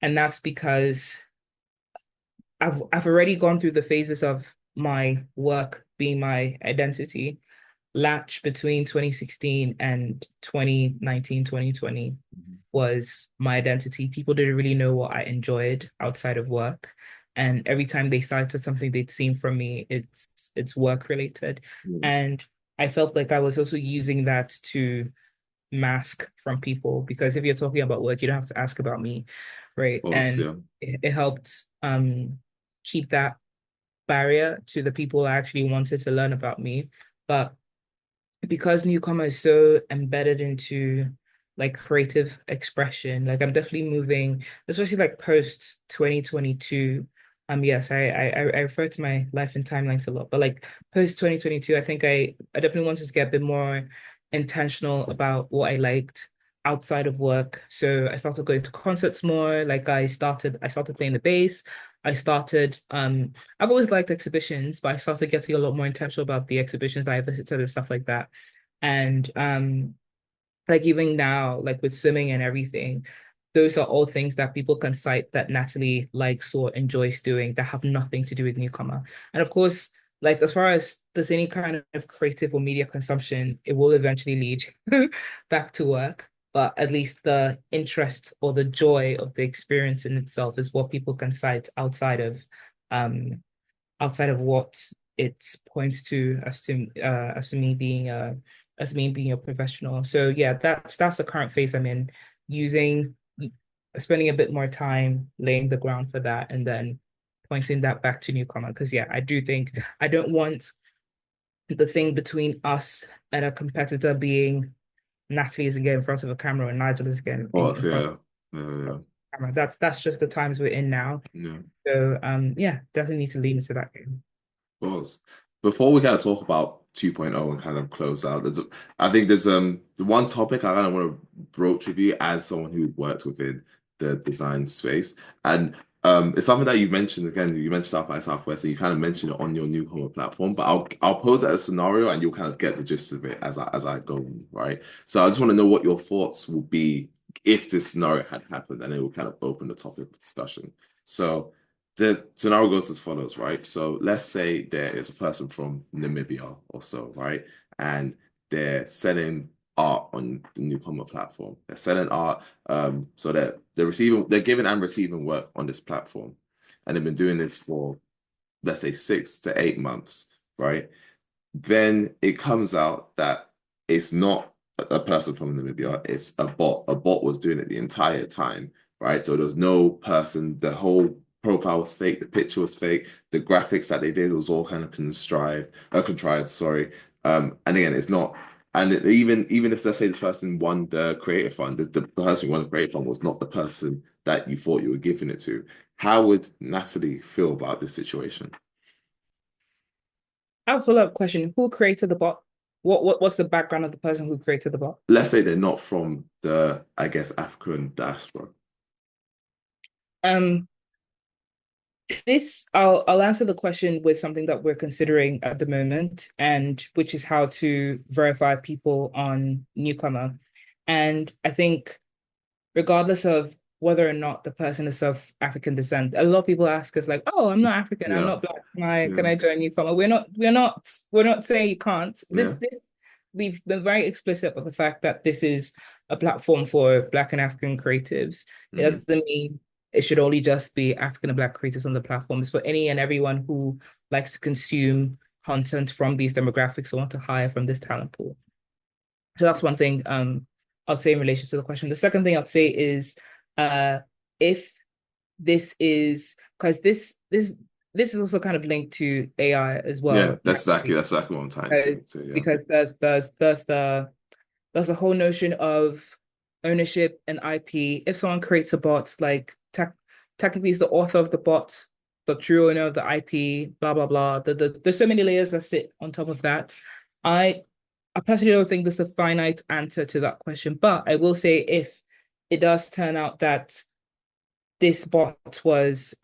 And that's because I've already gone through the phases of my work being my identity. Latch between 2016 and 2019, 2020 was my identity. People didn't really know what I enjoyed outside of work. And every time they cited something they'd seen from me, it's work related. Mm. And I felt like I was also using that to mask from people because if you're talking about work, you don't have to ask about me, right? Of course, And yeah. it helped keep that barrier to the people who actually wanted to learn about me. But because newcomer is so embedded into like creative expression, like I'm definitely moving, especially like post 2022. Yes, I refer to my life in timelines a lot, but like post 2022, I think I definitely wanted to get a bit more intentional about what I liked outside of work. So I started going to concerts more. Like I started playing the bass. I've always liked exhibitions, but I started getting a lot more intentional about the exhibitions that I visited and stuff like that. And like even now, like with swimming and everything, those are all things that people can cite that Natalie likes or enjoys doing that have nothing to do with newcomer. And of course, like as far as there's any kind of creative or media consumption, it will eventually lead back to work. But at least the interest or the joy of the experience in itself is what people can cite um outside of what it points to as me being a professional. So yeah, that's the current phase I'm in, using spending a bit more time laying the ground for that and then pointing that back to newcomer. Because yeah, I do think I don't want the thing between us and a competitor being Natalie is again in front of a camera and Nigel is again Oh, in front yeah. of Yeah. a camera. That's just the times we're in now. Yeah. So yeah, definitely need to lean into that game. Course. Before we kind of talk about 2.0 and kind of close out, I think there's the one topic I kind of want to broach with you as someone who worked within the design space. And it's something that you mentioned again, you mentioned South by Southwest, and you kind of mentioned it on your newcomer platform, but I'll pose it as a scenario and you'll kind of get the gist of it as I go on, right? So I just want to know what your thoughts would be if this scenario had happened, and it will kind of open the topic of discussion. So the scenario goes as follows, right? So let's say there is a person from Namibia or so, right? And they're selling art on the newcomer platform. They're selling art, so that they're giving and receiving work on this platform. And they've been doing this for, let's say, 6 to 8 months, right? Then it comes out that it's not a person from Namibia, it's a bot. A bot was doing it the entire time, right? So there was no person, the whole profile was fake, the picture was fake, the graphics that they did was all kind of contrived, sorry. And again, it's not, and even if let's say this person won the creative fund, the person who won the creative fund was not the person that you thought you were giving it to. How would Natalie feel about this situation? I have a follow-up question. Who created the bot? What's the background of the person who created the bot? Let's say they're not from the, I guess, African diaspora. Um, I'll answer the question with something that we're considering at the moment, and which is how to verify people on newcomer. And I think regardless of whether or not the person is of African descent, a lot of people ask us like, "Oh, I'm not African, I'm Yeah, not black. Can yeah, I join newcomer?" We're not saying you can't. yeah. We've been very explicit about the fact that this is a platform for Black and African creatives. It Hmm. doesn't mean it should only just be African and Black creators on the platform. It's for any and everyone who likes to consume content from these demographics or want to hire from this talent pool. So that's one thing I'd say in relation to the question. The second thing I'd say is uh if this is because this is also kind of linked to AI as Yeah, well, naturally, that's exactly what I'm trying to say. Yeah. because there's a whole notion of ownership and IP. If someone creates a bot, like technically is the author of the bot, the true owner of the IP, blah blah blah. There's so many layers that sit on top of that. I I personally don't think there's a finite answer to that question, but I will say if it does turn out that this bot was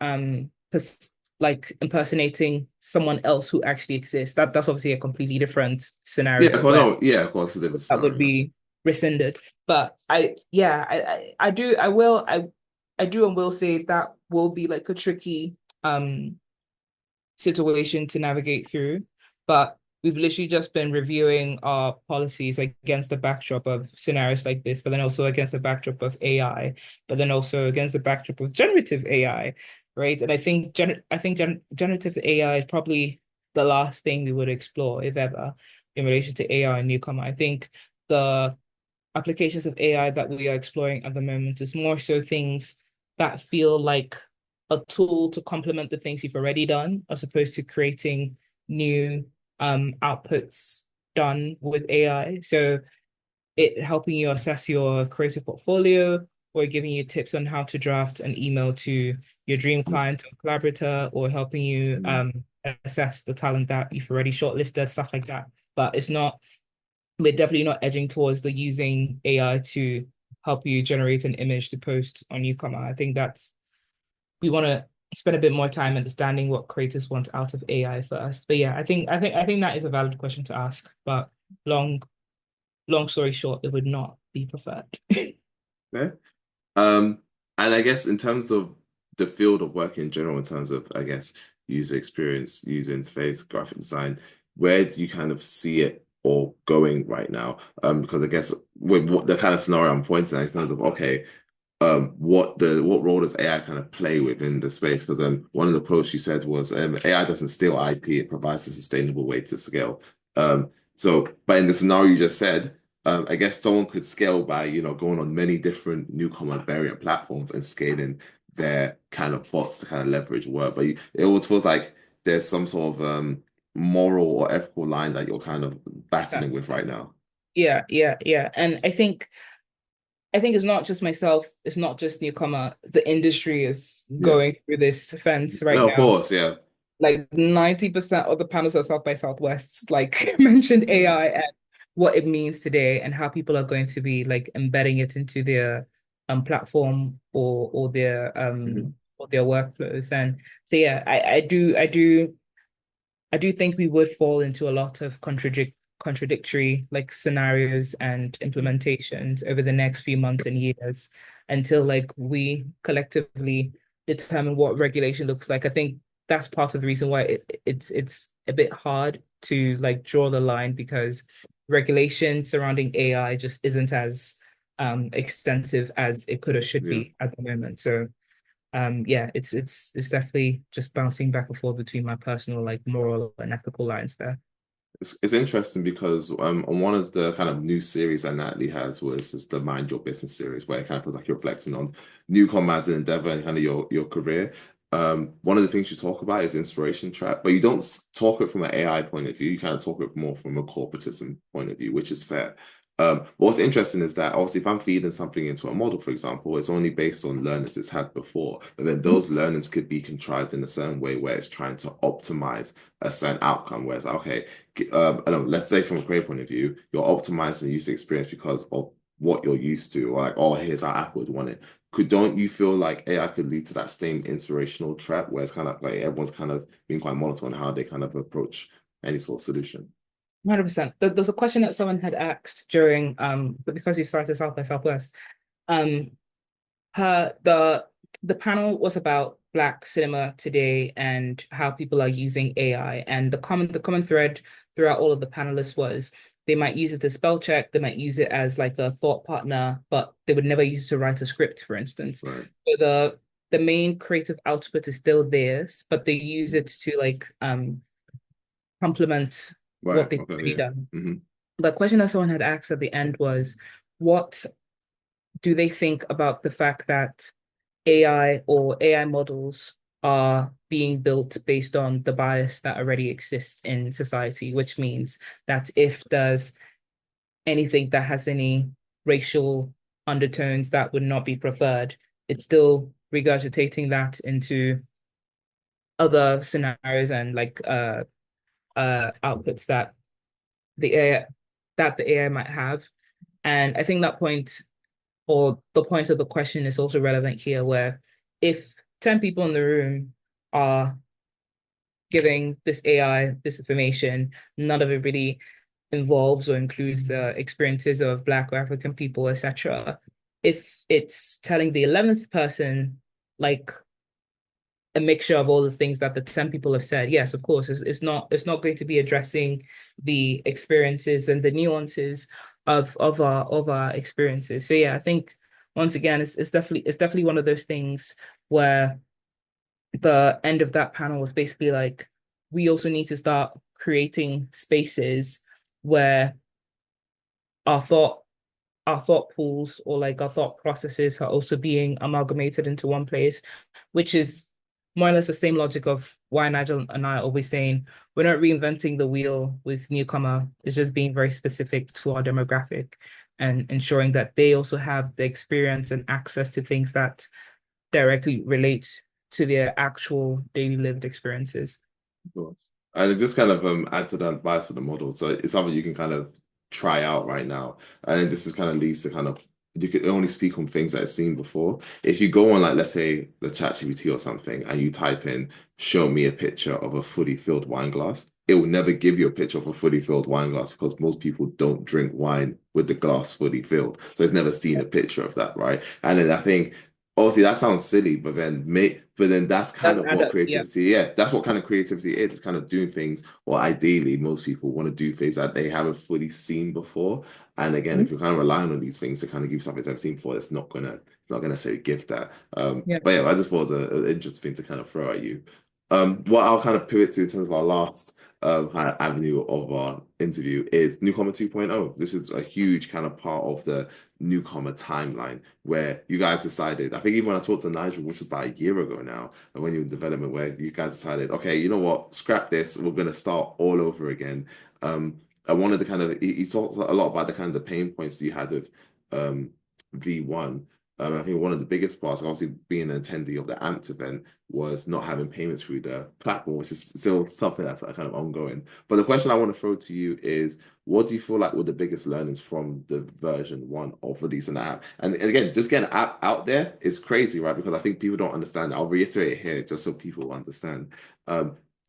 like impersonating someone else who actually exists, that's obviously a completely different Yeah, scenario well, where no, yeah, of course, it's a different that would scenario. be rescinded. But I do I do and will say that will be like a tricky situation to navigate through. But we've literally just been reviewing our policies against the backdrop of scenarios like this, but then also against the backdrop of AI, but then also against the backdrop of generative AI, right? And I think generative AI is probably the last thing we would explore, if ever, in relation to AI and newcomer. I think the applications of AI that we are exploring at the moment is more so things that feel like a tool to complement the things you've already done, as opposed to creating new outputs done with AI. So it helping you assess your creative portfolio or giving you tips on how to draft an email to your dream client or collaborator or helping you Mm. assess the talent that you've already shortlisted, stuff like that. But it's not we're definitely not edging towards the using AI to help you generate an image to post on NewComma. I think that's we want to spend a bit more time understanding what creators want out of AI first. But yeah, I think that is a valid question to ask. But long long story short, it would not be preferred. Okay. Um, and I guess in terms of the field of work in general, in terms of, I guess, user experience, user interface, graphic design, where do you kind of see it all going right now? Because I guess with what the kind of scenario I'm pointing at in terms of, okay, what role does AI kind of play within the space? Because one of the quotes she said was AI doesn't steal IP, it provides a sustainable way to scale. But in the scenario you just said, I guess someone could scale by, going on many different newcomer variant platforms and scaling their kind of bots to kind of leverage work. But it always feels like there's some sort of moral or ethical line that you're kind of battling with right now. Yeah, yeah, yeah. And I think it's not just myself, it's not just newcomer. The industry is Yeah. going through this fence right No, of now. course, yeah. Like 90% of the panels at South by Southwest like mentioned Yeah. AI and what it means today and how people are going to be like embedding it into their platform Mhm. or their workflows. And so yeah, I do think we would fall into a lot of contradictory like scenarios and implementations over the next few months and years until like we collectively determine what regulation looks like. I think that's part of the reason why it's a bit hard to like draw the line because regulation surrounding AI just isn't as extensive as it could or should Yeah. be at the moment. So yeah, it's definitely just bouncing back and forth between my personal like moral and ethical lines there. It's interesting because on one of the kind of new series that Natalie has was the Mind Your Business series where it kind of feels like you're reflecting on NewComma as an endeavor and kind of your career. One of the things you talk about is inspiration trap, but you don't talk it from an AI point of view. You kind of talk it more from a corporatism point of view, which is fair. What's interesting is that obviously if I'm feeding something into a model, for example, it's only based on learnings it's had before, but then those learnings could be contrived in a certain way where it's trying to optimize a certain outcome. Whereas, okay, I don't know, let's say from a career point of view, you're optimizing the user experience because of what you're used to, or like, oh, here's how Apple would want it. Don't you feel like AI could lead to that same inspirational trap where it's kind of like everyone's kind of being quite monotone how they kind of approach any sort of solution? 100%. There's a question that someone had asked during but because you started South by Southwest, um her the panel was about Black cinema today and how people are using AI. And the common thread throughout all of the panelists was they might use it to spell check, they might use it as like a thought partner, but they would never use it to write a script, for instance. Right. So the main creative output is still theirs, but they use it to like complement what Right. they've Okay. already Yeah. done. Hmm. The question that someone had asked at the end was, what do they think about the fact that AI or AI models are being built based on the bias that already exists in society, which means that if there's anything that has any racial undertones that would not be preferred, it's still regurgitating that into other scenarios and like outputs the AI that the AI might have. And I think that point or the point of the question is also relevant here, where if 10 people in the room are giving this AI this information, none of it really involves or includes the experiences of Black or African people, etc. If it's telling the 11th person, like a mixture of all the things that the 10 people have said, yes, of course, it's not going to be addressing the experiences and the nuances of our experiences. So yeah, I think once again, it's definitely one of those things where the end of that panel was basically like we also need to start creating spaces where our thought our thought pools or like our thought processes are also being amalgamated into one place, which is more or less the same logic of why Nigel and I are always saying we're not reinventing the wheel with newcomer. It's just being very specific to our demographic and ensuring that they also have the experience and access to things that directly relate to their actual daily lived experiences. Of course. And it just kind of adds to the bias of the model. So it's something you can kind of try out right now. And this is kind of leads to kind of you could only speak on things that I've seen before. If you go on like let's say the ChatGPT or something and you type in show me a picture of a fully filled wine glass, it will never give you a picture of a fully filled wine glass because most people don't drink wine with the glass fully filled. So it's never seen a picture of that, right? And then I think obviously that sounds silly, but then that's kind Does of add what up. Yeah. creativity, yeah, that's what kind of creativity is. It's kind of doing things, or ideally, most people want to do things that they haven't fully seen before. And again, if Mhm. you're kind of relying on these things to kind of give something they've seen before, it's not gonna necessarily give that. Yeah. But yeah, I just thought it was an interesting thing to kind of throw at you. What I'll kind of pivot to in terms of our last kind of avenue of our interview is NewComma 2.0. This is a huge kind of part of the NewComma timeline where you guys decided, I think even when I talked to Nigel, which was about a year ago now, when you were in development, where you guys decided, okay, you know what, scrap this, we're gonna start all over again. I wanted to kind of he talked a lot about the kind of the pain points that you had with V1. I think one of the biggest parts, obviously being an attendee of the AMPed event, was not having payments through the platform, which is still something that's kind of ongoing. But the question I want to throw to you is, what do you feel like were the biggest learnings from the version one of releasing the app? And again, just getting an app out there is crazy, right? Because I think people don't understand. I'll reiterate it here just so people understand.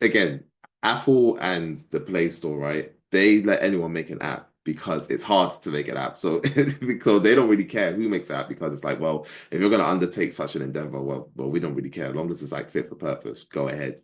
Again, Apple and the Play Store, right? They let anyone make an app because it's hard to make an app. So because they don't really care who makes the app because it's like, well, if you're going to undertake such an endeavor, well, we don't really care as long as it's like fit for purpose. Go ahead,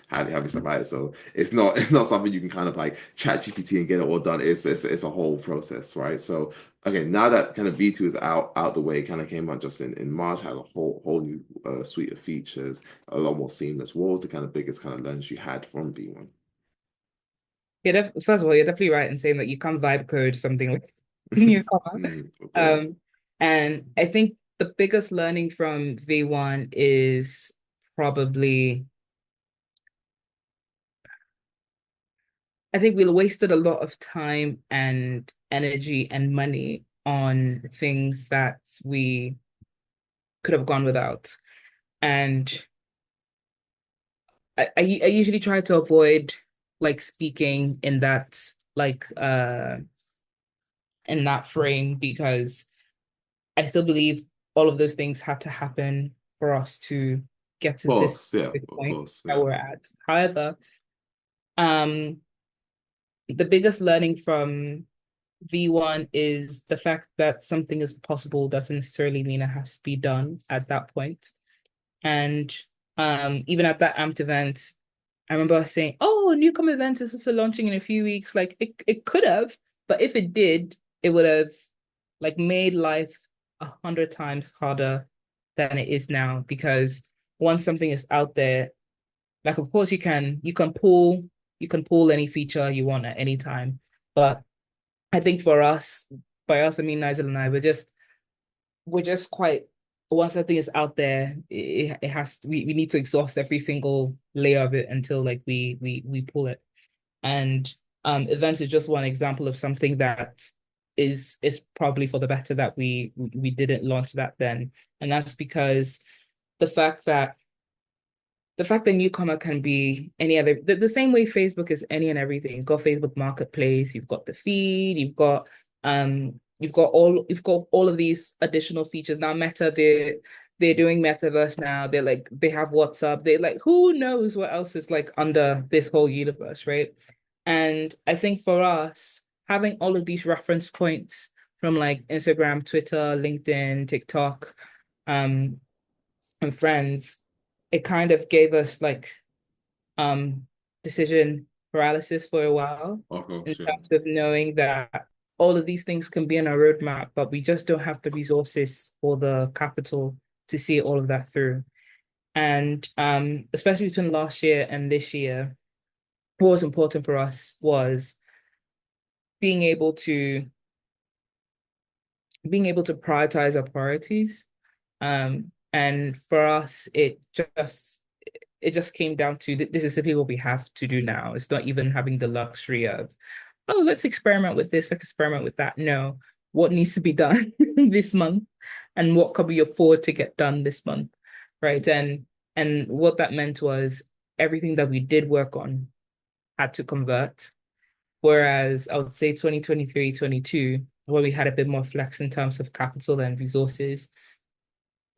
have your stuff out. So it's not something you can kind of like chat GPT and get it all done. It's a whole process, right? So okay, now that kind of V2 is out the way, kind of came out just in March, has a whole new suite of features, a lot more seamless. What was the kind of biggest kind of learns you had from V1? First of all, you're definitely right in saying that you can't vibe code something like NewComma. Agree. Um, and I think the biggest learning from V1 is probably, I think we wasted a lot of time and energy and money on things that we could have gone without. And I usually try to avoid like speaking like in that frame because I still believe all of those things had to happen for us to get Of to this course, yeah, specific of point course, that yeah. we're at. However, um, the biggest learning from V1 is the fact that something is possible doesn't necessarily mean it has to be done at that point. And even at that AMPed event, I remember us saying, "Oh, Newcomb event is also launching in a few weeks." Like it could have, but if it did, it would have like made life 100 times harder than it is now. Because once something is out there, like of course you can pull any feature you want at any time. But I think for us, by us I mean Nigel and I, we're just quite once something is out there, it has we need to exhaust every single layer of it until like we pull it. And events is just one example of something that is probably for the better that we didn't launch that then. And that's because the fact that the fact that newcomer can be any other the same way Facebook is any and everything. You've got Facebook Marketplace, you've got the feed, you've got all of these additional features. Now Meta, they're doing metaverse now. They're like they have WhatsApp. They're like, who knows what else is like under this whole universe, right? And I think for us, having all of these reference points from like Instagram, Twitter, LinkedIn, TikTok, um, and friends, it kind of gave us like um decision paralysis for a while Of in course, yeah. terms of knowing that all of these things can be on our roadmap, but we just don't have the resources or the capital to see all of that through. And especially between last year and this year, what was important for us was being able to prioritize our priorities. And for us, it just came down to this is simply what we have to do now. It's not even having the luxury of, oh, let's experiment with this, let's experiment with that. No, what needs to be done this month and what can we afford to get done this month, right? And what that meant was everything that we did work on had to convert. Whereas I would say 2023, 22, where we had a bit more flex in terms of capital and resources,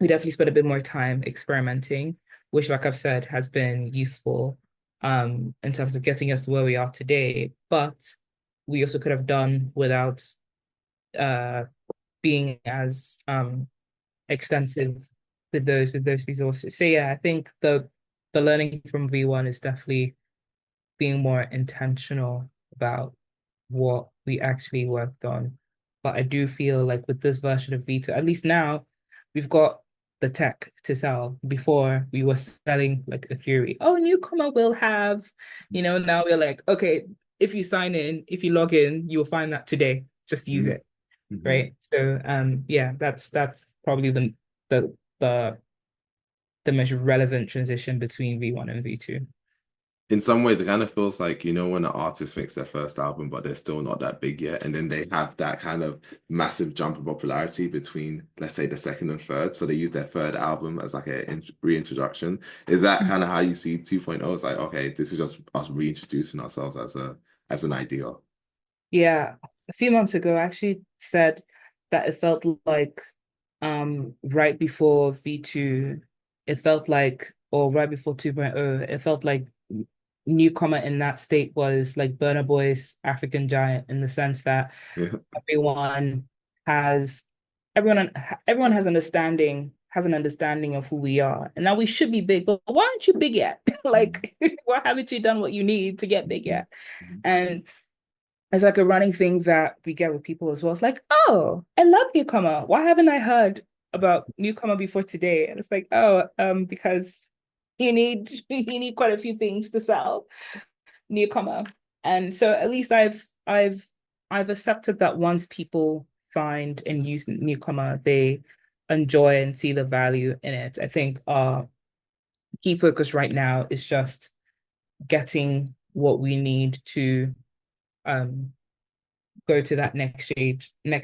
we definitely spent a bit more time experimenting, which, like I've said, has been useful in terms of getting us to where we are today. But we also could have done without uh being as extensive with those resources. So yeah, I think the learning from V1 is definitely being more intentional about what we actually worked on. But I do feel like with this version of Vita, at least now, we've got the tech to sell. Before we were selling like a theory. Oh, newcomer will have, now we're like, okay, if you sign in, if you log in, you'll find that today. Just use Mhm. it. Mhm. Right. So yeah, that's probably the the the most relevant transition between V1 and V2. In some ways, it kind of feels like, when an artist makes their first album, but they're still not that big yet. And then they have that kind of massive jump in popularity between, let's say, the second and third. So they use their third album as like a reintroduction. Is that kind of how you see 2.0? It's like, okay, this is just us reintroducing ourselves as an ideal. Yeah, a few months ago, I actually said that it felt like right before V2, it felt like, or right before 2.0, it felt like newcomer in that state was like Burna Boy's African Giant in the sense that Yeah. everyone has everyone everyone has an understanding of who we are. And now we should be big, but why aren't you big yet? Like, why haven't you done what you need to get big Mhm. yet? Mhm. And it's like a running thing that we get with people as well. It's like, oh, I love newcomer. Why haven't I heard about newcomer before today? And it's like, oh, because you need quite a few things to sell newcomer. And so at least I've accepted that once people find and use newcomer, they enjoy and see the value in it. I think our key focus right now is just getting what we need to um go to that next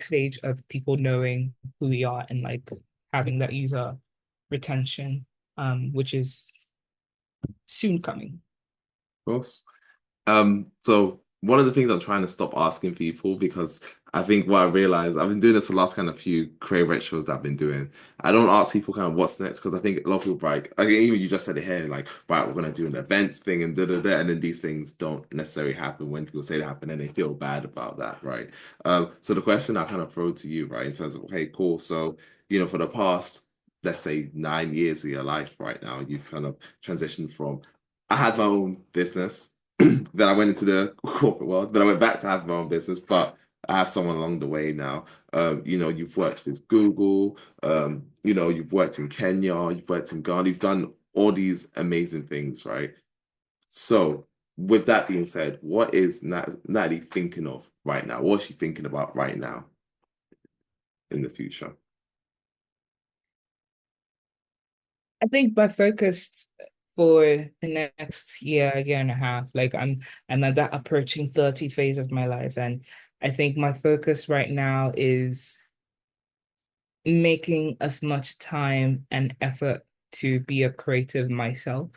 stage of people knowing who we are and like having that user retention, which is soon coming. Of course. So one of the things I'm trying to stop asking people because I think what I realized, I've been doing this the last kind of few creative retros that I've been doing. I don't ask people kind of what's next because I think a lot of people like even you just said it here, like, right, we're gonna do an events thing and da da da, and then these things don't necessarily happen when people say they happen and they feel bad about that, right? So the question I kind of throw to you, right, in terms of, hey, cool. So, for the past, let's say 9 years of your life right now, you've kind of transitioned from I had my own business. Then I went into the corporate world, but I went back to have my own business. But I have someone along the way now. You've worked with Google, you've worked in Kenya, you've worked in Ghana, you've done all these amazing things, right? So, with that being said, what is Natalie thinking of right now? What is she thinking about right now in the future? I think my focus for the next year and a half, like I'm at that approaching 30 phase of my life. And I think my focus right now is making as much time and effort to be a creative myself.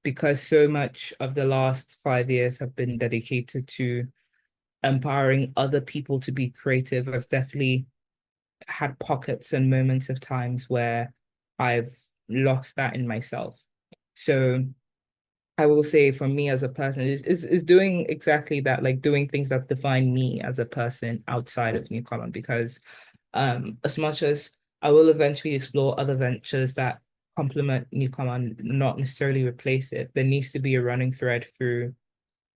Because so much of the last 5 years have been dedicated to empowering other people to be creative. I've definitely had pockets and moments of times where I've lost that in myself. So I will say for me as a person is doing exactly that, like doing things that define me as a person outside of NewComma, because as much as I will eventually explore other ventures that complement NewComma and not necessarily replace it, there needs to be a running thread through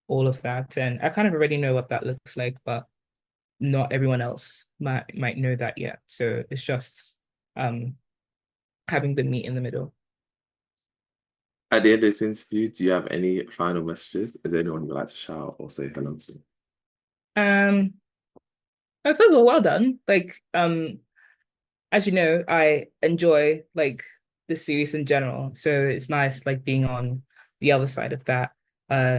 all of that. And I kind of already know what that looks like, but not everyone else might know that yet. So it's just um having the meet in the middle. At the end of this interview, do you have any final messages? Is there anyone you'd like to shout or say hello to? Um, first of all, well done. Like, as you know, I enjoy like the series in general. So it's nice like being on the other side of that.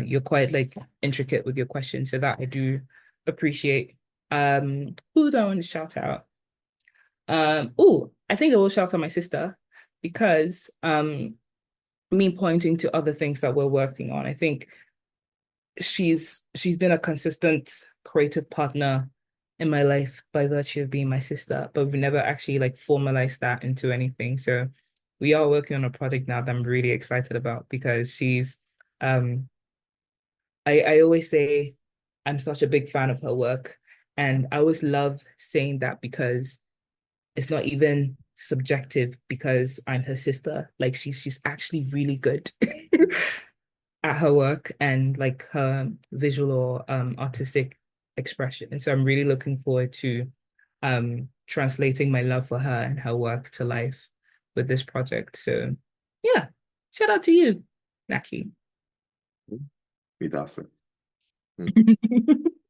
You're quite like intricate with your questions, so that I do appreciate. Who do I want to shout out? Oh, I think I will shout out my sister because me pointing to other things that we're working on. I think she's been a consistent creative partner in my life by virtue of being my sister, but we never actually like formalized that into anything. So we are working on a project now that I'm really excited about because um I always say I'm such a big fan of her work. And I always love saying that because it's not even subjective because I'm her sister. Like she's actually really good at her work and like her visual or artistic expression. And so I'm really looking forward to translating my love for her and her work to life with this project. So yeah, shout out to you, Naki. He does it.